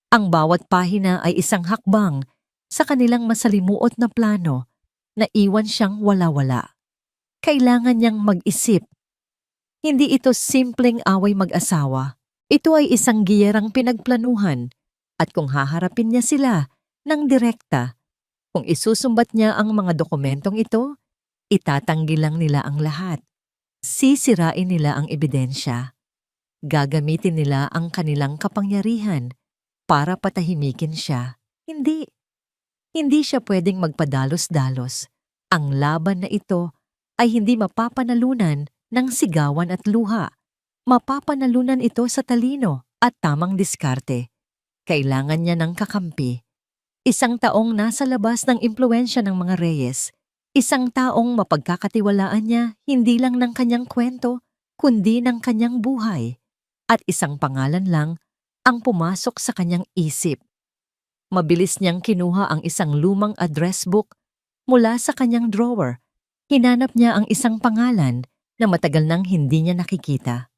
Ang bawat pahina ay isang hakbang sa kanilang masalimuot na plano na iwan siyang wala-wala. Kailangan niyang mag-isip. Hindi ito simpleng away mag-asawa. Ito ay isang giyerang pinagplanuhan at kung haharapin niya sila ng direkta, kung isusumbat niya ang mga dokumentong ito, itatanggi lang nila ang lahat. Sisirain nila ang ebidensya. Gagamitin nila ang kanilang kapangyarihan para patahimikin siya. Hindi. Hindi siya pwedeng magpadalos-dalos. Ang laban na ito ay hindi mapapanalunan ng sigawan at luha. Mapapanalunan ito sa talino at tamang diskarte. Kailangan niya ng kakampi. Isang taong nasa labas ng impluwensya ng mga reyes. Isang taong mapagkakatiwalaan niya hindi lang ng kanyang kwento, kundi ng kanyang buhay. At isang pangalan lang ang pumasok sa kanyang isip. Mabilis niyang kinuha ang isang lumang address book mula sa kanyang drawer. Hinanap niya ang isang pangalan na matagal nang hindi niya nakikita.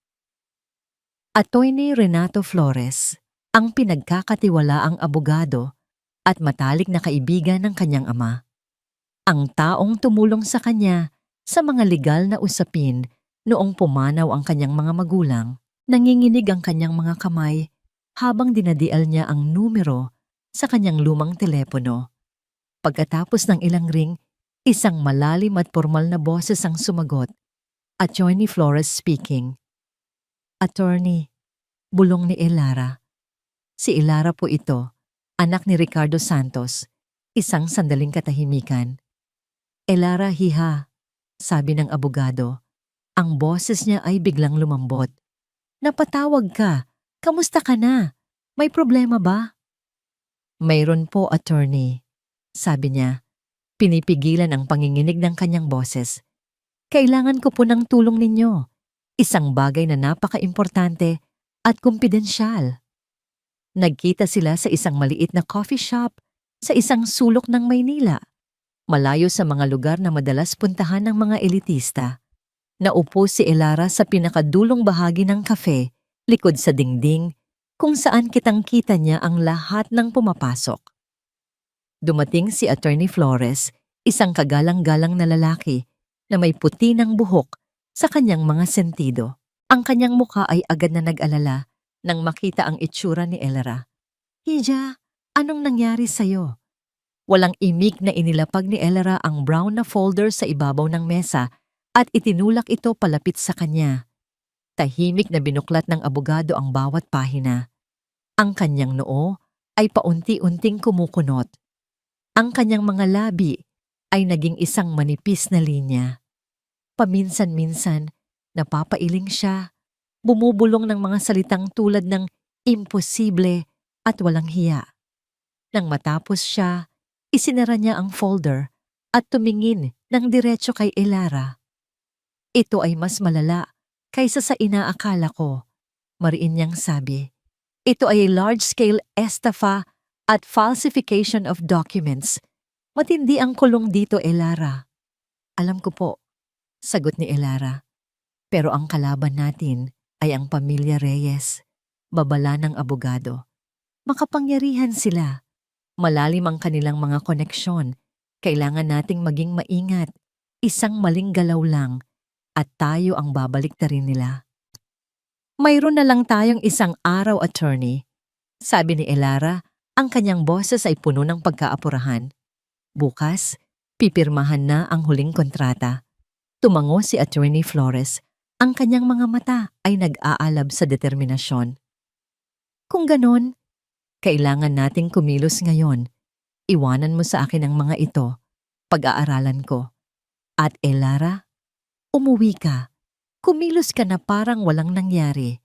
Attorney Renato Flores, ang pinagkakatiwalaang abogado at matalik na kaibigan ng kanyang ama. Ang taong tumulong sa kanya sa mga legal na usapin noong pumanaw ang kanyang mga magulang. Nanginginig ang kanyang mga kamay habang dinadial niya ang numero sa kanyang lumang telepono. Pagkatapos ng ilang ring, isang malalim at formal na boses ang sumagot. Attorney Flores speaking. Attorney, bulong ni Elara. Si Elara po ito, anak ni Ricardo Santos. Isang sandaling katahimikan. Elara, hiha, sabi ng abogado. Ang boses niya ay biglang lumambot. Napatawag ka. Kamusta ka na? May problema ba? Mayroon po, attorney. Sabi niya, pinipigilan ang panginginig ng kanyang boses. Kailangan ko po ng tulong ninyo. Isang bagay na napaka-importante at kumpidensyal. Nagkita sila sa isang maliit na coffee shop sa isang sulok ng Maynila. Malayo sa mga lugar na madalas puntahan ng mga elitista. Naupo si Elara sa pinakadulong bahagi ng kafe, likod sa dingding, kung saan kitang-kita niya ang lahat ng pumapasok. Dumating si Attorney Flores, isang kagalang-galang na lalaki na may puti ng buhok sa kanyang mga sentido. Ang kanyang mukha ay agad na nag-alala nang makita ang itsura ni Elara. Hija, anong nangyari sa'yo? Walang imik na inilapag ni Elara ang brown na folder sa ibabaw ng mesa at itinulak ito palapit sa kanya. Tahimik na binuklat ng abogado ang bawat pahina. Ang kanyang noo ay paunti-unting kumukunot. Ang kanyang mga labi ay naging isang manipis na linya. Paminsan-minsan, napapailing siya, bumubulong ng mga salitang tulad ng imposible at walang hiya. Nang matapos siya, isinara niya ang folder at tumingin ng diretso kay Elara. Ito ay mas malala kaysa sa inaakala ko, mariin niyang sabi. Ito ay large-scale estafa at falsification of documents. Matindi ang kulong dito, Elara. Alam ko po, sagot ni Elara. Pero ang kalaban natin ay ang pamilya Reyes, babala ng abogado. Makapangyarihan sila. Malalim ang kanilang mga koneksyon. Kailangan nating maging maingat. Isang maling galaw lang at tayo ang babaliktarin nila. Mayroon na lang tayong isang araw, attorney. Sabi ni Elara, ang kanyang boses ay puno ng pagkaapurahan. Bukas, pipirmahan na ang huling kontrata. Tumango si Attorney Flores. Ang kanyang mga mata ay nag-aalab sa determinasyon. Kung ganon, kailangan nating kumilos ngayon. Iwanan mo sa akin ang mga ito. Pag-aaralan ko. At Elara, umuwi ka. Kumilos ka na parang walang nangyari.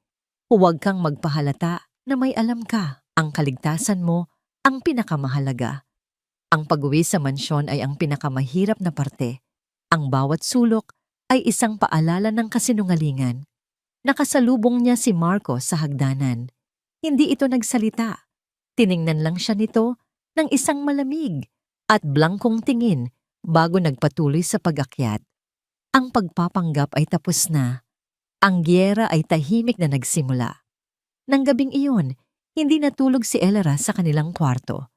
Huwag kang magpahalata na may alam ka. Ang kaligtasan mo ang pinakamahalaga. Ang pag-uwi sa mansyon ay ang pinakamahirap na parte. Ang bawat sulok ay isang paalala ng kasinungalingan. Nakasalubong niya si Marco sa hagdanan. Hindi ito nagsalita. Tiningnan lang siya nito ng isang malamig at blangkong tingin bago nagpatuloy sa pag-akyat. Ang pagpapanggap ay tapos na. Ang giyera ay tahimik na nagsimula. Nang gabing iyon, hindi natulog si Elara sa kanilang kwarto.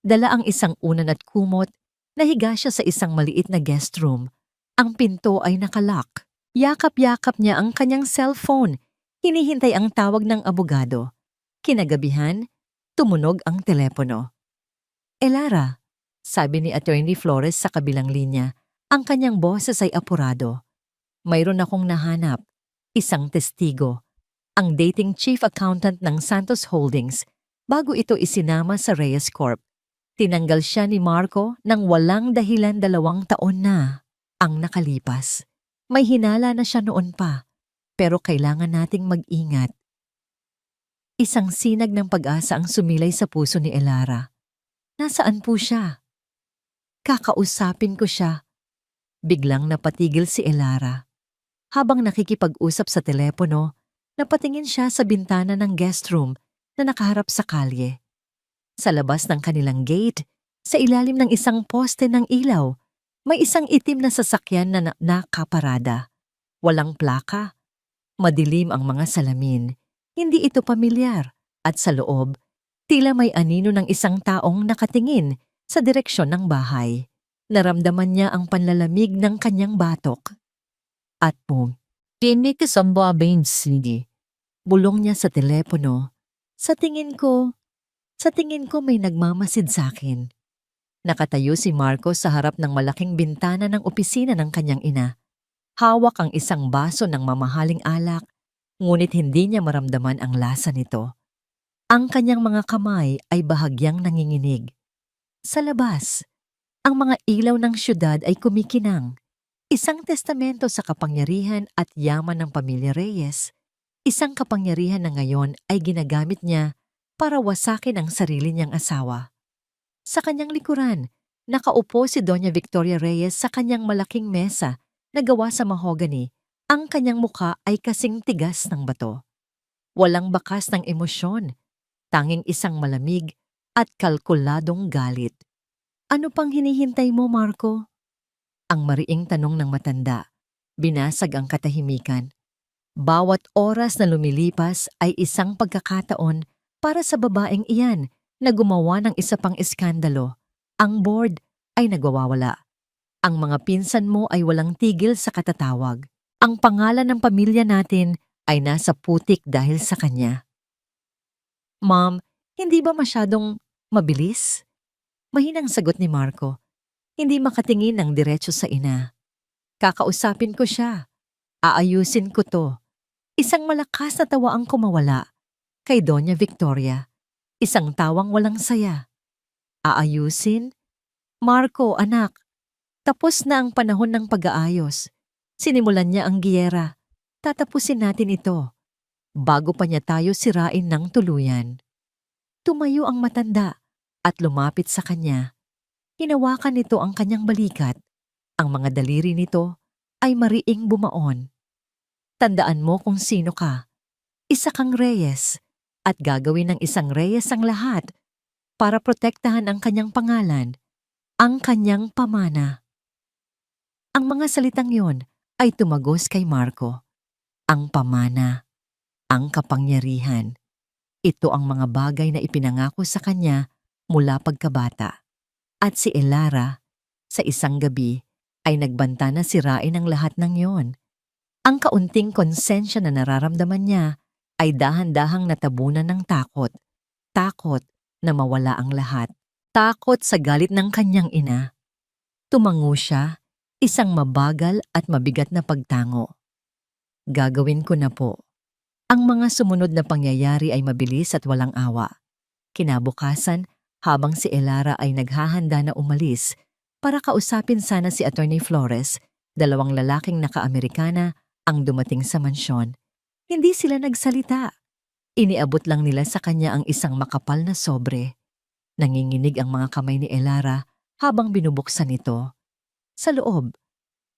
Dala ang isang unan at kumot, nahiga siya sa isang maliit na guest room. Ang pinto ay nakalock. Yakap-yakap niya ang kanyang cellphone. Hinihintay ang tawag ng abogado. Kinagabihan, tumunog ang telepono. Elara, sabi ni Attorney Flores sa kabilang linya, ang kanyang boses ay apurado. Mayroon akong nahanap, isang testigo, ang dating chief accountant ng Santos Holdings bago ito isinama sa Reyes Corp. Tinanggal siya ni Marco nang walang dahilan 2 taon na ang nakalipas. May hinala na siya noon pa, pero kailangan nating mag-ingat. Isang sinag ng pag-asa ang sumilay sa puso ni Elara. Nasaan po siya? Kakausapin ko siya. Biglang napatigil si Elara. Habang nakikipag-usap sa telepono, napatingin siya sa bintana ng guest room na nakaharap sa kalye. Sa labas ng kanilang gate, sa ilalim ng isang poste ng ilaw, may isang itim na sasakyan na nakaparada. Walang plaka. Madilim ang mga salamin. Hindi ito pamilyar. At sa loob, tila may anino ng isang taong nakatingin sa direksyon ng bahay. Naramdaman niya ang panlalamig ng kanyang batok. At boom, Tinig ka sa babing sige. bulong niya sa telepono. Sa tingin ko may nagmamasid sa akin. Nakatayo si Marco sa harap ng malaking bintana ng opisina ng kanyang ina. Hawak ang isang baso ng mamahaling alak, ngunit hindi niya maramdaman ang lasa nito. Ang kanyang mga kamay ay bahagyang nanginginig. Sa labas, ang mga ilaw ng syudad ay kumikinang. Isang testamento sa kapangyarihan at yaman ng pamilya Reyes. Isang kapangyarihan na ngayon ay ginagamit niya para wasakin ang sarili niyang asawa. Sa kanyang likuran, nakaupo si Doña Victoria Reyes sa kanyang malaking mesa na gawa sa mahogany. Ang kanyang muka ay kasing tigas ng bato. Walang bakas ng emosyon, tanging isang malamig at kalkuladong galit. Ano pang hinihintay mo, Marco? Ang mariing tanong ng matanda. Binasag ang katahimikan. Bawat oras na lumilipas ay isang pagkakataon para sa babaeng iyan na gumawa ng isa pang iskandalo. Ang board ay nagwawala. Ang mga pinsan mo ay walang tigil sa katatawag. Ang pangalan ng pamilya natin ay nasa putik dahil sa kanya. Ma'am, hindi ba masyadong mabilis? Mahinang sagot ni Marco. Hindi makatingin ng diretso sa ina. Kakausapin ko siya. Aayusin ko to. Isang malakas na tawa ang kumawala kay Doña Victoria. Isang tawang walang saya. Aayusin? Marco, anak, tapos na ang panahon ng pag-aayos. Sinimulan niya ang giyera. Tatapusin natin ito. Bago pa niya tayo sirain ng tuluyan. Tumayo ang matanda at lumapit sa kanya. Hinawakan nito ang kanyang balikat. Ang mga daliri nito ay mariing bumaon. Tandaan mo kung sino ka. Isa kang Reyes at gagawin ng isang Reyes ang lahat para protektahan ang kanyang pangalan, ang kanyang pamana. Ang mga salitang yon ay tumagos kay Marco. Ang pamana, ang kapangyarihan. Ito ang mga bagay na ipinangako sa kanya mula pagkabata. At si Elara, sa isang gabi, ay nagbanta na sirain ang lahat ng yon. Ang kaunting konsensya na nararamdaman niya ay dahan-dahang natabunan ng takot. Takot na mawala ang lahat. Takot sa galit ng kanyang ina. Tumango siya, isang mabagal at mabigat na pagtango. Gagawin ko na po. Ang mga sumunod na pangyayari ay mabilis at walang awa. Kinabukasan, habang si Elara ay naghahanda na umalis para kausapin sana si Attorney Flores, dalawang lalaking naka-Amerikana ang dumating sa mansyon. Hindi sila nagsalita. Iniabot lang nila sa kanya ang isang makapal na sobre. Nanginginig ang mga kamay ni Elara habang binubuksan ito. Sa loob,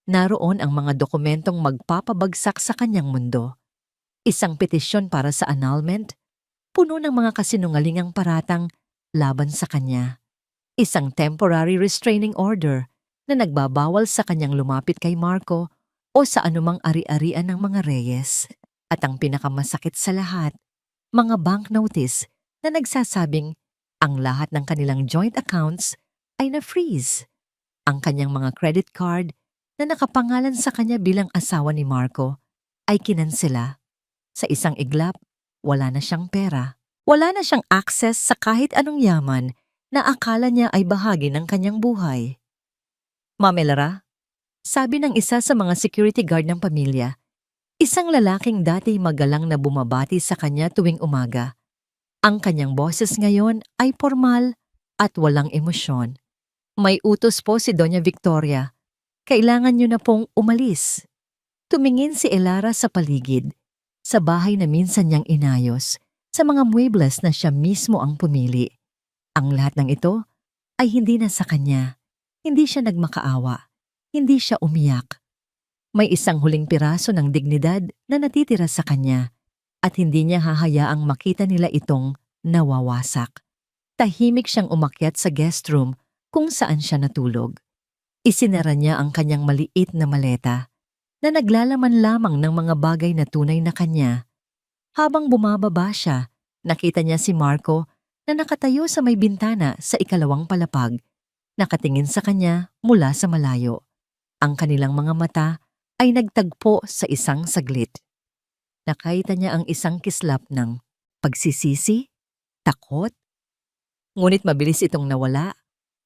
naroon ang mga dokumentong magpapabagsak sa kanyang mundo. Isang petisyon para sa annulment, puno ng mga kasinungalingang paratang laban sa kanya. Isang temporary restraining order na nagbabawal sa kanyang lumapit kay Marco o sa anumang ari-arian ng mga Reyes. At ang pinakamasakit sa lahat, mga bank notice na nagsasabing ang lahat ng kanilang joint accounts ay na-freeze. Ang kanyang mga credit card na nakapangalan sa kanya bilang asawa ni Marco ay kinansela. Sa isang iglap, wala na siyang pera. Wala na siyang access sa kahit anong yaman na akala niya ay bahagi ng kanyang buhay. Ma'am Elara, sabi ng isa sa mga security guard ng pamilya, isang lalaking dati magalang na bumabati sa kanya tuwing umaga. Ang kanyang boses ngayon ay formal at walang emosyon. May utos po si Doña Victoria. Kailangan niyo na pong umalis. Tumingin si Elara sa paligid, sa bahay na minsan niyang inayos, sa mga muebles na siya mismo ang pumili. Ang lahat ng ito ay hindi na sa kanya. Hindi siya nagmakaawa. Hindi siya umiyak. May isang huling piraso ng dignidad na natitira sa kanya at hindi niya hahayaang makita nila itong nawawasak. Tahimik siyang umakyat sa guest room kung saan siya natulog. Isinara niya ang kanyang maliit na maleta na naglalaman lamang ng mga bagay na tunay na kanya. Habang bumababa siya, nakita niya si Marco na nakatayo sa may bintana sa ikalawang palapag, nakatingin sa kanya mula sa malayo. Ang kanilang mga mata ay nagtagpo sa isang saglit. Nakita niya ang isang kislap ng pagsisisi, takot. Ngunit mabilis itong nawala,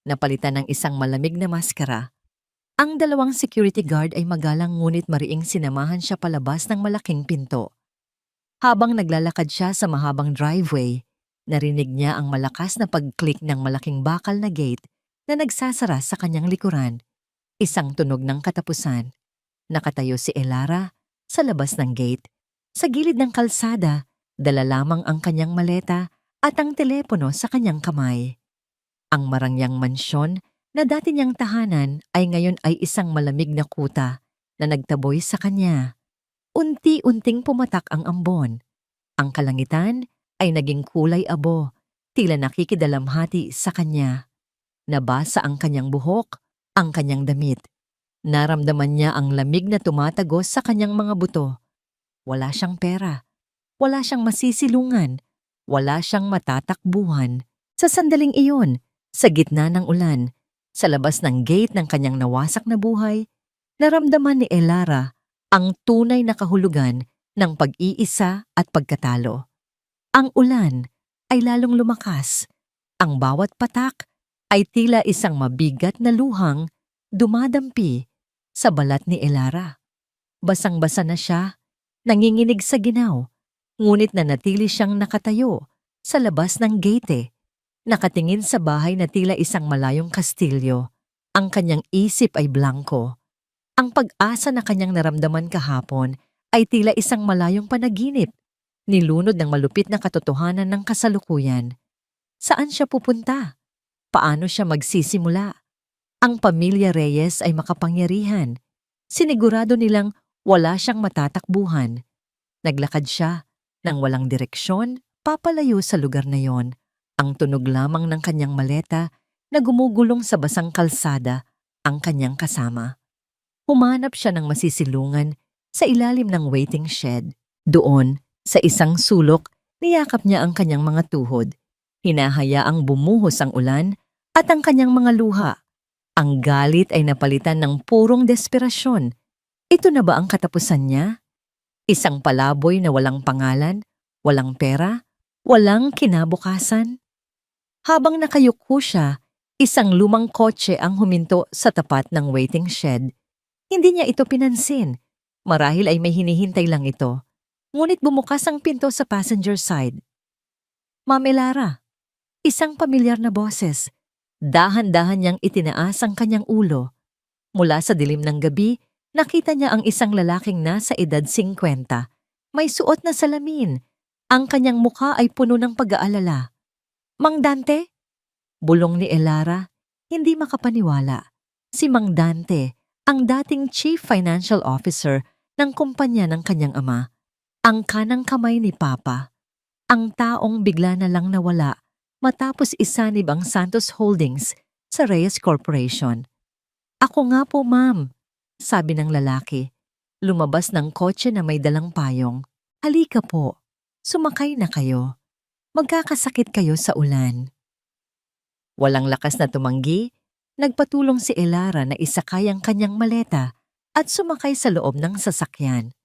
napalitan ng isang malamig na maskara. Ang dalawang security guard ay magalang ngunit mariing sinamahan siya palabas ng malaking pinto. Habang naglalakad siya sa mahabang driveway, narinig niya ang malakas na pag-click ng malaking bakal na gate na nagsasara sa kanyang likuran. Isang tunog ng katapusan. Nakatayo si Elara sa labas ng gate. Sa gilid ng kalsada, dala lamang ang kanyang maleta at ang telepono sa kanyang kamay. Ang marangyang mansyon na dati niyang tahanan ay ngayon ay isang malamig na kuta na nagtaboy sa kanya. Unti-unting pumatak ang ambon. Ang kalangitan ay naging kulay abo, tila nakikidalamhati sa kanya. Nabasa ang kanyang buhok, ang kanyang damit. Naramdaman niya ang lamig na tumatagos sa kanyang mga buto. Wala siyang pera. Wala siyang masisilungan. Wala siyang matatakbuhan. Sa sandaling iyon, sa gitna ng ulan, sa labas ng gate ng kanyang nawasak na buhay, naramdaman ni Elara ang tunay na kahulugan ng pag-iisa at pagkatalo. Ang ulan ay lalong lumakas. Ang bawat patak ay tila isang mabigat na luhang dumadampi sa balat ni Elara. Basang-basa na siya, nanginginig sa ginaw, ngunit nanatili siyang nakatayo sa labas ng gate. Nakatingin sa bahay na tila isang malayong kastilyo. Ang kanyang isip ay blanko. Ang pag-asa na kanyang naramdaman kahapon ay tila isang malayong panaginip, nilunod ng malupit na katotohanan ng kasalukuyan. Saan siya pupunta? Paano siya magsisimula? Ang pamilya Reyes ay makapangyarihan. Sinigurado nilang wala siyang matatakbuhan. Naglakad siya nang walang direksyon, papalayo sa lugar na yon. Ang tunog lamang ng kanyang maleta na gumugulong sa basang kalsada ang kanyang kasama. Humanap siya ng masisilungan sa ilalim ng waiting shed. Doon, sa isang sulok, niyakap niya ang kanyang mga tuhod. Hinahayaang bumuhos ang ulan at ang kanyang mga luha. Ang galit ay napalitan ng purong desperasyon. Ito na ba ang katapusan niya? Isang palaboy na walang pangalan, walang pera, walang kinabukasan? Habang nakayuko siya, isang lumang kotse ang huminto sa tapat ng waiting shed. Hindi niya ito pinansin. Marahil ay may hinihintay lang ito. Ngunit bumukas ang pinto sa passenger side. Ma'am Elara, isang pamilyar na boses. Dahan-dahan niyang itinaas ang kanyang ulo. Mula sa dilim ng gabi, nakita niya ang isang lalaking nasa edad 50. May suot na salamin. Ang kanyang mukha ay puno ng pag-aalala. Mang Dante? Bulong ni Elara, hindi makapaniwala. Si Mang Dante, ang dating Chief Financial Officer ng kumpanya ng kanyang ama. Ang kanang kamay ni Papa. Ang taong bigla na lang nawala matapos isanib ang Santos Holdings sa Reyes Corporation. Ako nga po, ma'am, sabi ng lalaki. Lumabas ng kotse na may dalang payong. Halika po, sumakay na kayo. Magkakasakit kayo sa ulan. Walang lakas na tumanggi, nagpatulong si Elara na isakay ang kanyang maleta at sumakay sa loob ng sasakyan.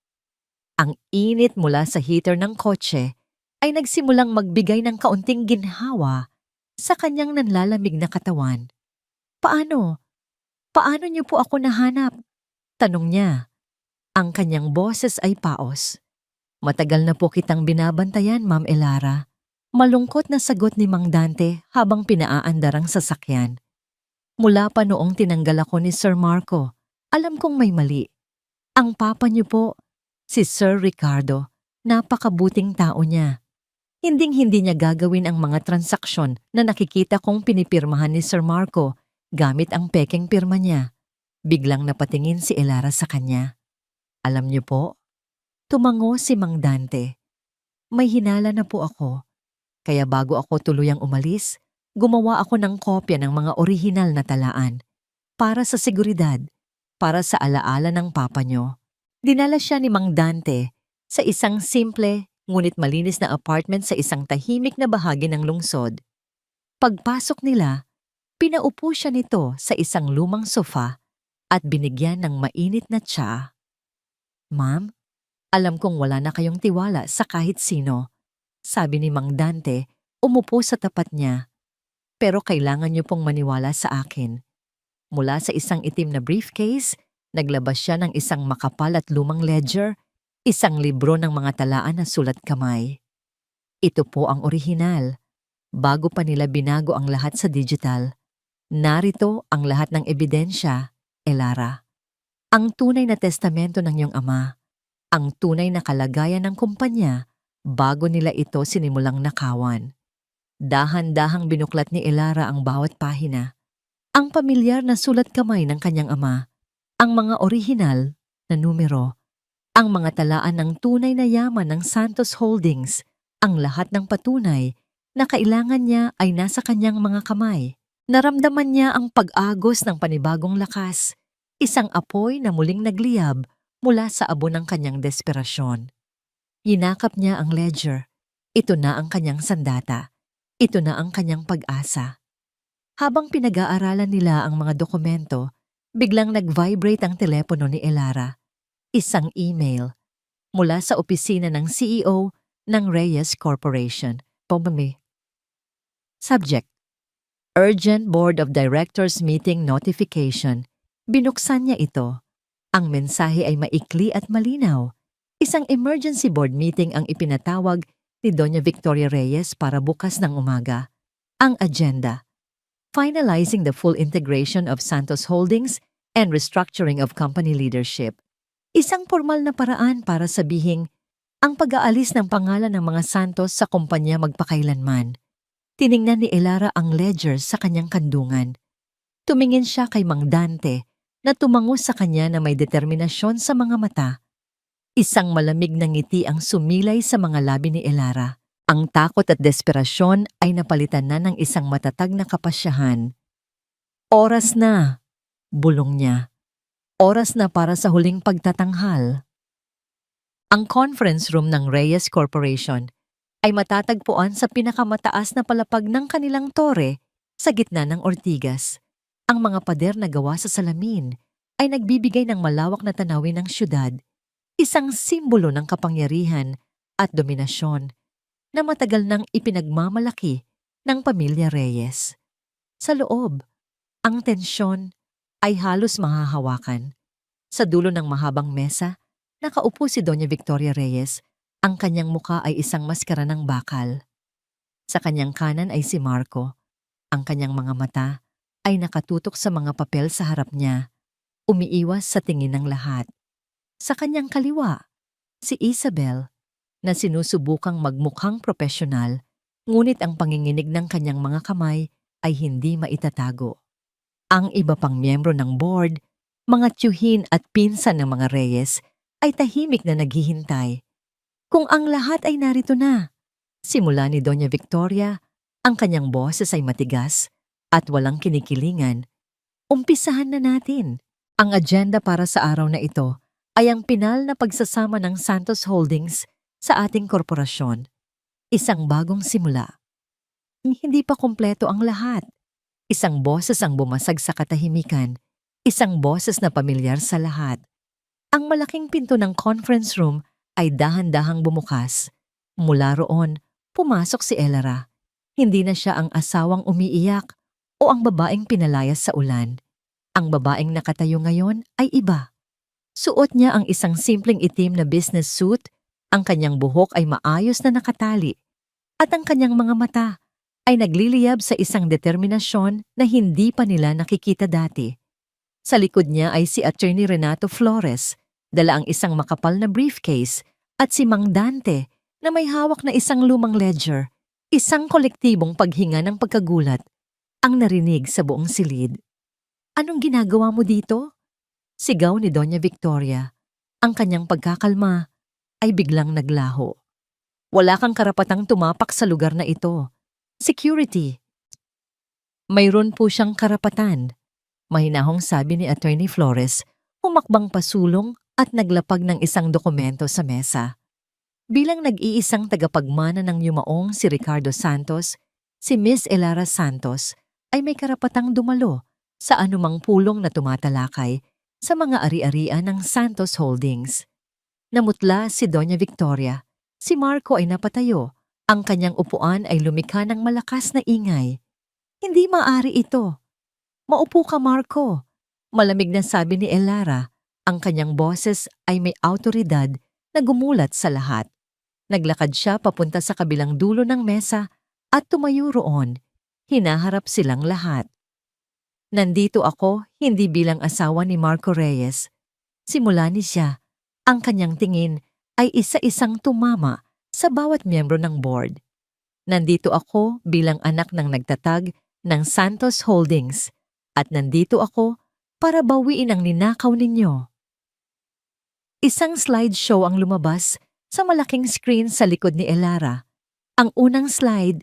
Ang init mula sa heater ng kotse ay nagsimulang magbigay ng kaunting ginhawa sa kanyang nanlalamig na katawan. Paano? Paano niyo po ako nahanap? Tanong niya. Ang kanyang boses ay paos. Matagal na po kitang binabantayan, Ma'am Elara. Malungkot na sagot ni Mang Dante habang pinaaandar ang sasakyan. Mula pa noong tinanggal ako ni Sir Marco, alam kong may mali. Ang papa niyo po, si Sir Ricardo, napakabuting tao niya. Hinding-hindi niya gagawin ang mga transaksyon na nakikita kong pinipirmahan ni Sir Marco gamit ang pekeng pirma niya. Biglang napatingin si Elara sa kanya. Alam niyo po, tumango si Mang Dante. May hinala na po ako. Kaya bago ako tuluyang umalis, gumawa ako ng kopya ng mga orihinal na talaan. Para sa seguridad, para sa alaala ng papa niyo. Dinala siya ni Mang Dante sa isang simple ngunit malinis na apartment sa isang tahimik na bahagi ng lungsod. Pagpasok nila, pinaupo siya nito sa isang lumang sofa at binigyan ng mainit na tsa. Ma'am, alam kong wala na kayong tiwala sa kahit sino, sabi ni Mang Dante, umupo sa tapat niya. Pero kailangan niyo pong maniwala sa akin. Mula sa isang itim na briefcase, naglabas siya ng isang makapal at lumang ledger, isang libro ng mga talaan na sulat kamay. Ito po ang orihinal. Bago pa nila binago ang lahat sa digital. Narito ang lahat ng ebidensya, Elara. Ang tunay na testamento ng iyong ama, ang tunay na kalagayan ng kumpanya bago nila ito sinimulang nakawan. Dahan-dahang binuklat ni Elara ang bawat pahina. Ang pamilyar na sulat kamay ng kanyang ama, ang mga orihinal na numero, ang mga talaan ng tunay na yaman ng Santos Holdings, ang lahat ng patunay na kailangan niya ay nasa kanyang mga kamay. Naramdaman niya ang pag-agos ng panibagong lakas, isang apoy na muling nagliyab mula sa abo ng kanyang desperasyon. Yinakap niya ang ledger. Ito na ang kanyang sandata. Ito na ang kanyang pag-asa. Habang pinag-aaralan nila ang mga dokumento, biglang nag-vibrate ang telepono ni Elara. Isang email mula sa opisina ng CEO ng Reyes Corporation. Pumami. Subject: Urgent Board of Directors Meeting Notification. Binuksan niya ito. Ang mensahe ay maikli at malinaw. Isang emergency board meeting ang ipinatawag ni Doña Victoria Reyes para bukas ng umaga. Ang agenda: finalizing the full integration of Santos Holdings and restructuring of company leadership. Isang formal na paraan para sabihing ang pag-aalis ng pangalan ng mga Santos sa kumpanya magpakailanman. Tiningnan ni Elara ang ledger sa kanyang kandungan. Tumingin siya kay Mang Dante na tumango sa kanya na may determinasyon sa mga mata. Isang malamig na ngiti ang sumilay sa mga labi ni Elara. Ang takot at desperasyon ay napalitan na ng isang matatag na kapasyahan. Oras na, bulong niya. Oras na para sa huling pagtatanghal. Ang conference room ng Reyes Corporation ay matatagpuan sa pinakamataas na palapag ng kanilang tore sa gitna ng Ortigas. Ang mga pader na gawa sa salamin ay nagbibigay ng malawak na tanawin ng syudad, isang simbolo ng kapangyarihan at dominasyon na matagal nang ipinagmamalaki ng pamilya Reyes. Sa loob, ang tensyon ay halos mahahawakan. Sa dulo ng mahabang mesa, nakaupo si Doña Victoria Reyes. Ang kanyang muka ay isang maskara ng bakal. Sa kanyang kanan ay si Marco. Ang kanyang mga mata ay nakatutok sa mga papel sa harap niya, umiiwas sa tingin ng lahat. Sa kanyang kaliwa, si Isabel, na sinusubukang magmukhang propesyonal, ngunit ang panginginig ng kanyang mga kamay ay hindi maitatago. Ang iba pang miyembro ng board, mga tiyuhin at pinsan ng mga Reyes, ay tahimik na naghihintay. Kung ang lahat ay narito na, simula ni Doña Victoria, ang kanyang boses ay matigas at walang kinikilingan. Umpisahan na natin. Ang agenda para sa araw na ito ay ang pinal na pagsasama ng Santos Holdings sa ating korporasyon. Isang bagong simula. Hindi pa kumpleto ang lahat. Isang boses ang bumasag sa katahimikan. Isang boses na pamilyar sa lahat. Ang malaking pinto ng conference room ay dahan-dahang bumukas. Mula roon, pumasok si Elara. Hindi na siya ang asawang umiiyak o ang babaeng pinalayas sa ulan. Ang babaeng nakatayo ngayon ay iba. Suot niya ang isang simpleng itim na business suit, ang kanyang buhok ay maayos na nakatali, at ang kanyang mga mata ay nagliliyab sa isang determinasyon na hindi pa nila nakikita dati. Sa likod niya ay si Attorney Renato Flores, Dala ang isang makapal na briefcase at si Mang Dante na may hawak na isang lumang ledger, isang kolektibong paghinga ng pagkagulat ang narinig sa buong silid. "Anong ginagawa mo dito?" Sigaw ni Doña Victoria. Ang kanyang pagkakalma ay biglang naglaho. "Wala kang karapatang tumapak sa lugar na ito. Security." "Mayroon po siyang karapatan," mahinahong sabi ni Attorney Flores, humakbang pasulong at naglapag ng isang dokumento sa mesa. Bilang nag-iisang tagapagmana ng yumaong si Ricardo Santos, si Miss Elara Santos ay may karapatang dumalo sa anumang pulong na tumatalakay sa mga ari-arian ng Santos Holdings. Namutla si Doña Victoria. Si Marco ay napatayo. Ang kanyang upuan ay lumikha ng malakas na ingay. "Hindi maaari ito." "Maupo ka, Marco," malamig na sabi ni Elara. Ang kanyang boses ay may awtoridad na gumulat sa lahat. Naglakad siya papunta sa kabilang dulo ng mesa at tumayo roon. Hinaharap silang lahat. "Nandito ako hindi bilang asawa ni Marco Reyes." Simula ni siya. Ang kanyang tingin ay isa-isang tumama sa bawat miyembro ng board. "Nandito ako bilang anak ng nagtatag ng Santos Holdings at nandito ako para bawiin ang ninakaw ninyo." Isang slideshow ang lumabas sa malaking screen sa likod ni Elara. Ang unang slide,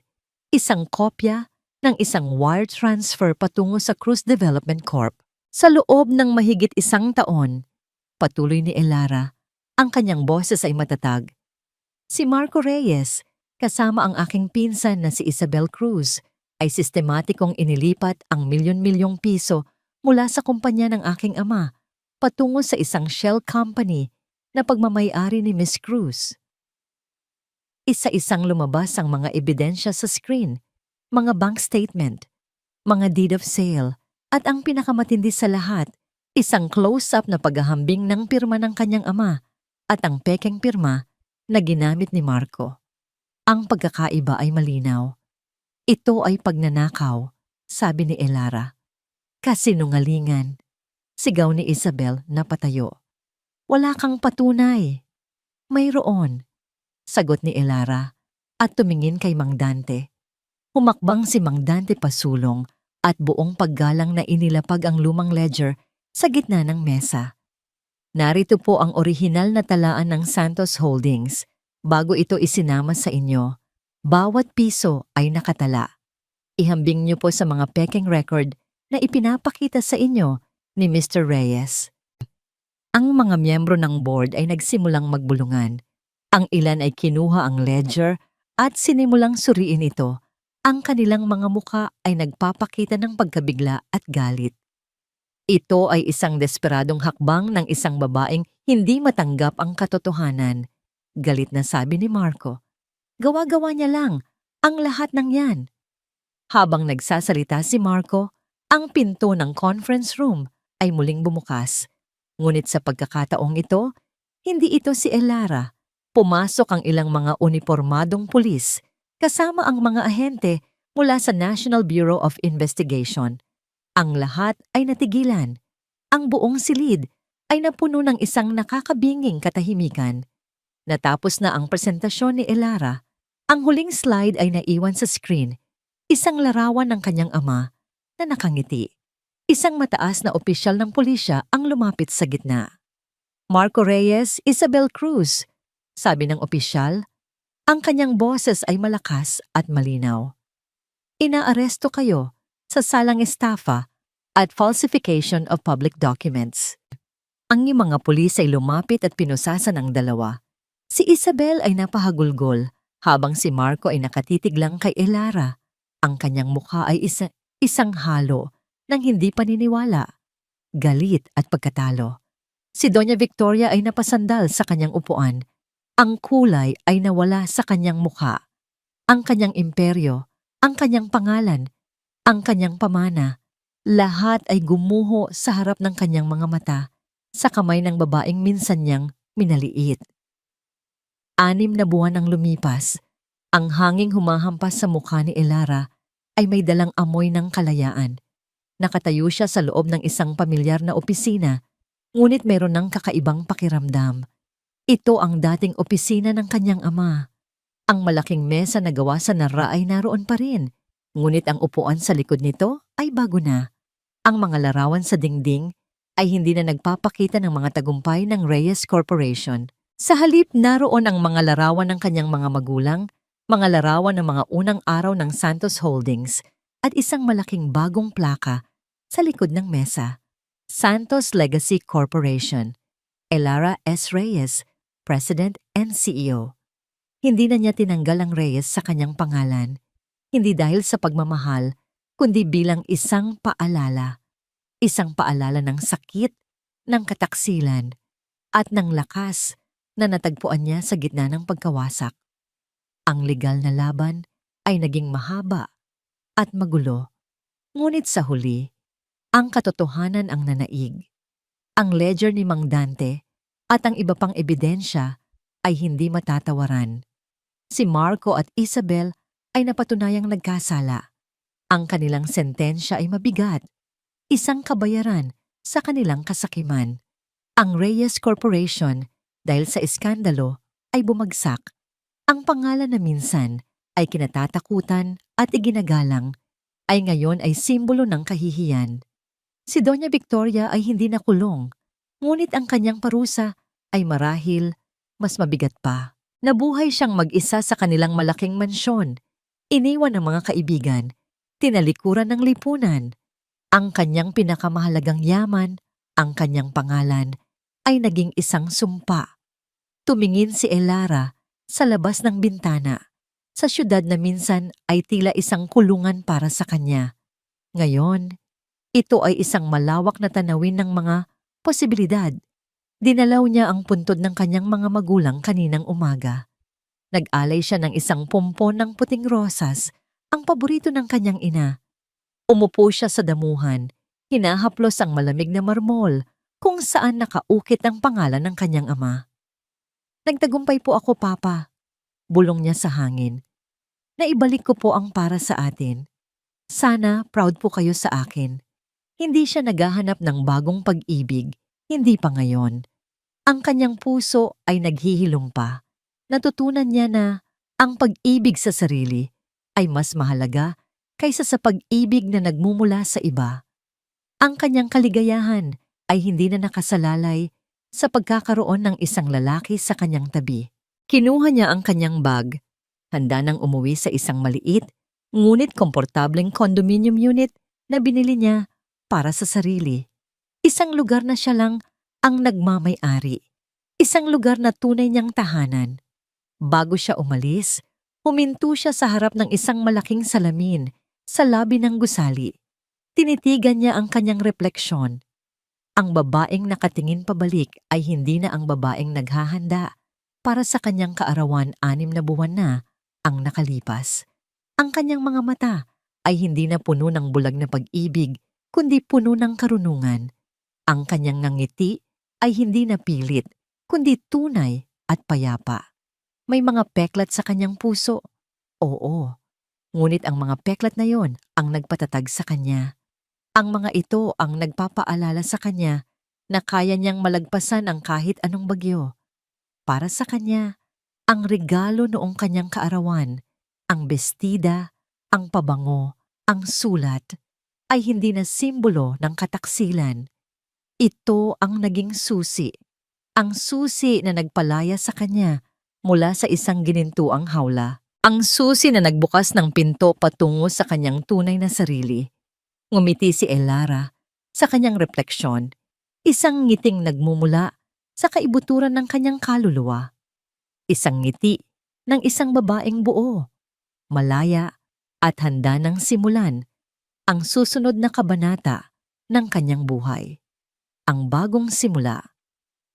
isang kopya ng isang wire transfer patungo sa Cruz Development Corp. Sa loob ng mahigit isang taon, patuloy ni Elara, ang kanyang boses ay matatag. "Si Marco Reyes, kasama ang aking pinsan na si Isabel Cruz, ay sistematikong inilipat ang milyon-milyong piso mula sa kumpanya ng aking ama patungo sa isang shell company na pagmamay-ari ni Miss Cruz." Isa-isang lumabas ang mga ebidensya sa screen, mga bank statement, mga deed of sale, at ang pinakamatindi sa lahat, isang close-up na paghahambing ng pirma ng kanyang ama at ang pekeng pirma na ginamit ni Marco. Ang pagkakaiba ay malinaw. "Ito ay pagnanakaw," sabi ni Elara. "Kasinungalingan," sigaw ni Isabel na patayo. "Wala kang patunay." "Mayroon," sagot ni Elara at tumingin kay Mang Dante. Humakbang si Mang Dante pasulong at buong paggalang na inilapag ang lumang ledger sa gitna ng mesa. "Narito po ang orihinal na talaan ng Santos Holdings bago ito isinama sa inyo. Bawat piso ay nakatala. Ihambing niyo po sa mga pekeng record na ipinapakita sa inyo ni Mr. Reyes." Ang mga miyembro ng board ay nagsimulang magbulungan. Ang ilan ay kinuha ang ledger at sinimulang suriin ito. Ang kanilang mga muka ay nagpapakita ng pagkabigla at galit. Ito ay isang desperadong hakbang ng isang babaeng hindi matanggap ang katotohanan. Galit na sabi ni Marco. "Gawa-gawa niya lang ang lahat ng yan." Habang nagsasalita si Marco, ang pinto ng conference room ay muling bumukas. Ngunit sa pagkakataong ito, hindi ito si Elara. Pumasok ang ilang mga unipormadong pulis kasama ang mga ahente mula sa National Bureau of Investigation. Ang lahat ay natigilan. Ang buong silid ay napuno ng isang nakakabinging katahimikan. Natapos na ang presentasyon ni Elara. Ang huling slide ay naiwan sa screen. Isang larawan ng kanyang ama na nakangiti. Isang mataas na opisyal ng pulisya ang lumapit sa gitna. "Marco Reyes, Isabel Cruz," sabi ng opisyal. Ang kanyang boses ay malakas at malinaw. "Inaaresto kayo sa salang estafa at falsification of public documents." Ang mga pulis ay lumapit at pinusasan ang dalawa. Si Isabel ay napahagulgol habang si Marco ay nakatitig lang kay Elara. Ang kanyang mukha ay isang halo ng hindi paniniwala, galit at pagkatalo. Si Doña Victoria ay napasandal sa kanyang upuan. Ang kulay ay nawala sa kanyang mukha. Ang kanyang imperyo, ang kanyang pangalan, ang kanyang pamana, lahat ay gumuho sa harap ng kanyang mga mata sa kamay ng babaeng minsan niyang minaliit. 6 na buwan ang lumipas. Ang hanging humahampas sa mukha ni Elara ay may dalang amoy ng kalayaan. Nakatayo siya sa loob ng isang pamilyar na opisina. Ngunit meron ng kakaibang pakiramdam. Ito ang dating opisina ng kanyang ama. Ang malaking mesa na gawa sa nara ay naroon pa rin, ngunit ang upuan sa likod nito ay bago na. Ang mga larawan sa dingding ay hindi na nagpapakita ng mga tagumpay ng Reyes Corporation. Sa halip naroon ang mga larawan ng kanyang mga magulang, mga larawan ng mga unang araw ng Santos Holdings at isang malaking bagong plaka sa likod ng mesa. Santos Legacy Corporation, Elara S. Reyes, President and CEO. Hindi na niya tinanggal ang Reyes sa kanyang pangalan, hindi dahil sa pagmamahal, kundi bilang isang paalala. Isang paalala ng sakit, ng kataksilan, at ng lakas na natagpuan niya sa gitna ng pagkawasak. Ang legal na laban ay naging mahaba at magulo. Ngunit sa huli, ang katotohanan ang nanaig. Ang ledger ni Mang Dante at ang iba pang ebidensya ay hindi matatawaran. Si Marco at Isabel ay napatunayang nagkasala. Ang kanilang sentensya ay mabigat. Isang kabayaran sa kanilang kasakiman. Ang Reyes Corporation, dahil sa iskandalo, ay bumagsak. Ang pangalan na minsan ay kinatatakutan at iginagalang, ay ngayon ay simbolo ng kahihiyan. Si Doña Victoria ay hindi nakulong, ngunit ang kanyang parusa ay marahil mas mabigat pa. Nabuhay siyang mag-isa sa kanilang malaking mansyon, iniwan ng mga kaibigan, tinalikuran ng lipunan. Ang kanyang pinakamahalagang yaman, ang kanyang pangalan, ay naging isang sumpa. Tumingin si Elara sa labas ng bintana, sa syudad na minsan ay tila isang kulungan para sa kanya. Ngayon, ito ay isang malawak na tanawin ng mga posibilidad. Dinalaw niya ang puntod ng kanyang mga magulang kaninang umaga. Nag-alay siya ng isang pompon ng puting rosas, ang paborito ng kanyang ina. Umupo siya sa damuhan, hinahaplos ang malamig na marmol kung saan nakaukit ang pangalan ng kanyang ama. Nagtagumpay po ako, Papa, bulong niya sa hangin. Naibalik ko po ang para sa atin. Sana proud po kayo sa akin. Hindi siya naghahanap ng bagong pag-ibig, hindi pa ngayon. Ang kanyang puso ay naghihilom pa. Natutunan niya na ang pag-ibig sa sarili ay mas mahalaga kaysa sa pag-ibig na nagmumula sa iba. Ang kanyang kaligayahan ay hindi na nakasalalay sa pagkakaroon ng isang lalaki sa kanyang tabi. Kinuha niya ang kanyang bag, handa nang umuwi sa isang maliit, ngunit komportableng condominium unit na binili niya para sa sarili. Isang lugar na siya lang ang nagmamay-ari. Isang lugar na tunay niyang tahanan. Bago siya umalis, huminto siya sa harap ng isang malaking salamin sa labi ng gusali. Tinitigan niya ang kanyang refleksyon. Ang babaeng nakatingin pabalik ay hindi na ang babaeng naghahanda para sa kanyang kaarawan 6 na buwan na ang nakalipas. Ang kanyang mga mata ay hindi na puno ng bulag na pag-ibig, kundi puno ng karunungan. Ang kanyang ngiti ay hindi na pilit, kundi tunay at payapa. May mga peklat sa kanyang puso. Oo, ngunit ang mga peklat na yon ang nagpatatag sa kanya. Ang mga ito ang nagpapaalala sa kanya na kaya niyang malagpasan ang kahit anong bagyo. Para sa kanya, ang regalo noong kanyang kaarawan, ang bestida, ang pabango, ang sulat, ay hindi na simbolo ng kataksilan. Ito ang naging susi. Ang susi na nagpalaya sa kanya mula sa isang ginintuang hawla. Ang susi na nagbukas ng pinto patungo sa kanyang tunay na sarili. Ngumiti si Elara sa kanyang refleksyon, isang ngiting nagmumula sa kaibuturan ng kanyang kaluluwa. Isang ngiti ng isang babaeng buo, malaya at handa ng simulan ang susunod na kabanata ng kanyang buhay. Ang bagong simula.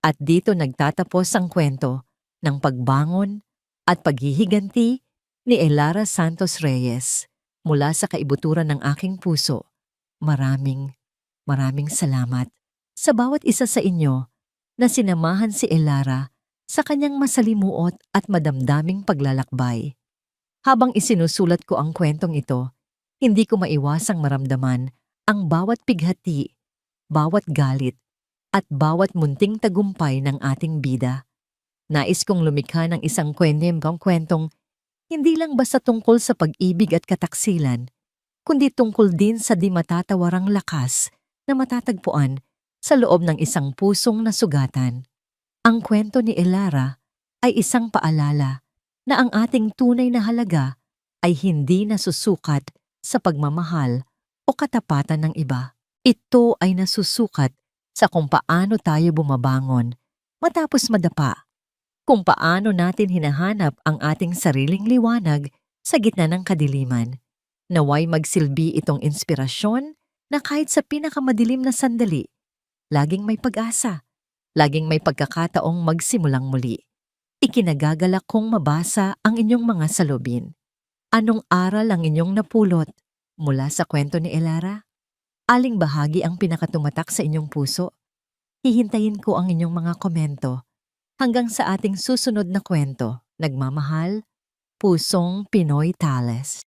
At dito nagtatapos ang kwento ng pagbangon at paghihiganti ni Elara Santos Reyes mula sa kaibuturan ng aking puso. Maraming salamat sa bawat isa sa inyo na sinamahan si Elara sa kanyang masalimuot at madamdaming paglalakbay. Habang isinusulat ko ang kwentong ito, hindi ko maiwasang maramdaman ang bawat pighati, bawat galit, at bawat munting tagumpay ng ating bida. Nais kong lumikha ng isang kwentong hindi lang basta tungkol sa pag-ibig at kataksilan, kundi tungkol din sa di matatawarang lakas na matatagpuan sa loob ng isang pusong nasugatan. Ang kwento ni Elara ay isang paalala na ang ating tunay na halaga ay hindi nasusukat sa pagmamahal o katapatan ng iba. Ito ay nasusukat sa kung paano tayo bumabangon matapos madapa, kung paano natin hinahanap ang ating sariling liwanag sa gitna ng kadiliman. Naway magsilbi itong inspirasyon na kahit sa pinakamadilim na sandali, laging may pag-asa, laging may pagkakataong magsimulang muli. Ikinagagalak kong mabasa ang inyong mga salubin. Anong aral ang inyong napulot mula sa kwento ni Elara? Aling bahagi ang pinakatumatak sa inyong puso? Hihintayin ko ang inyong mga komento. Hanggang sa ating susunod na kwento, nagmamahal, Pusong Pinoy Tales.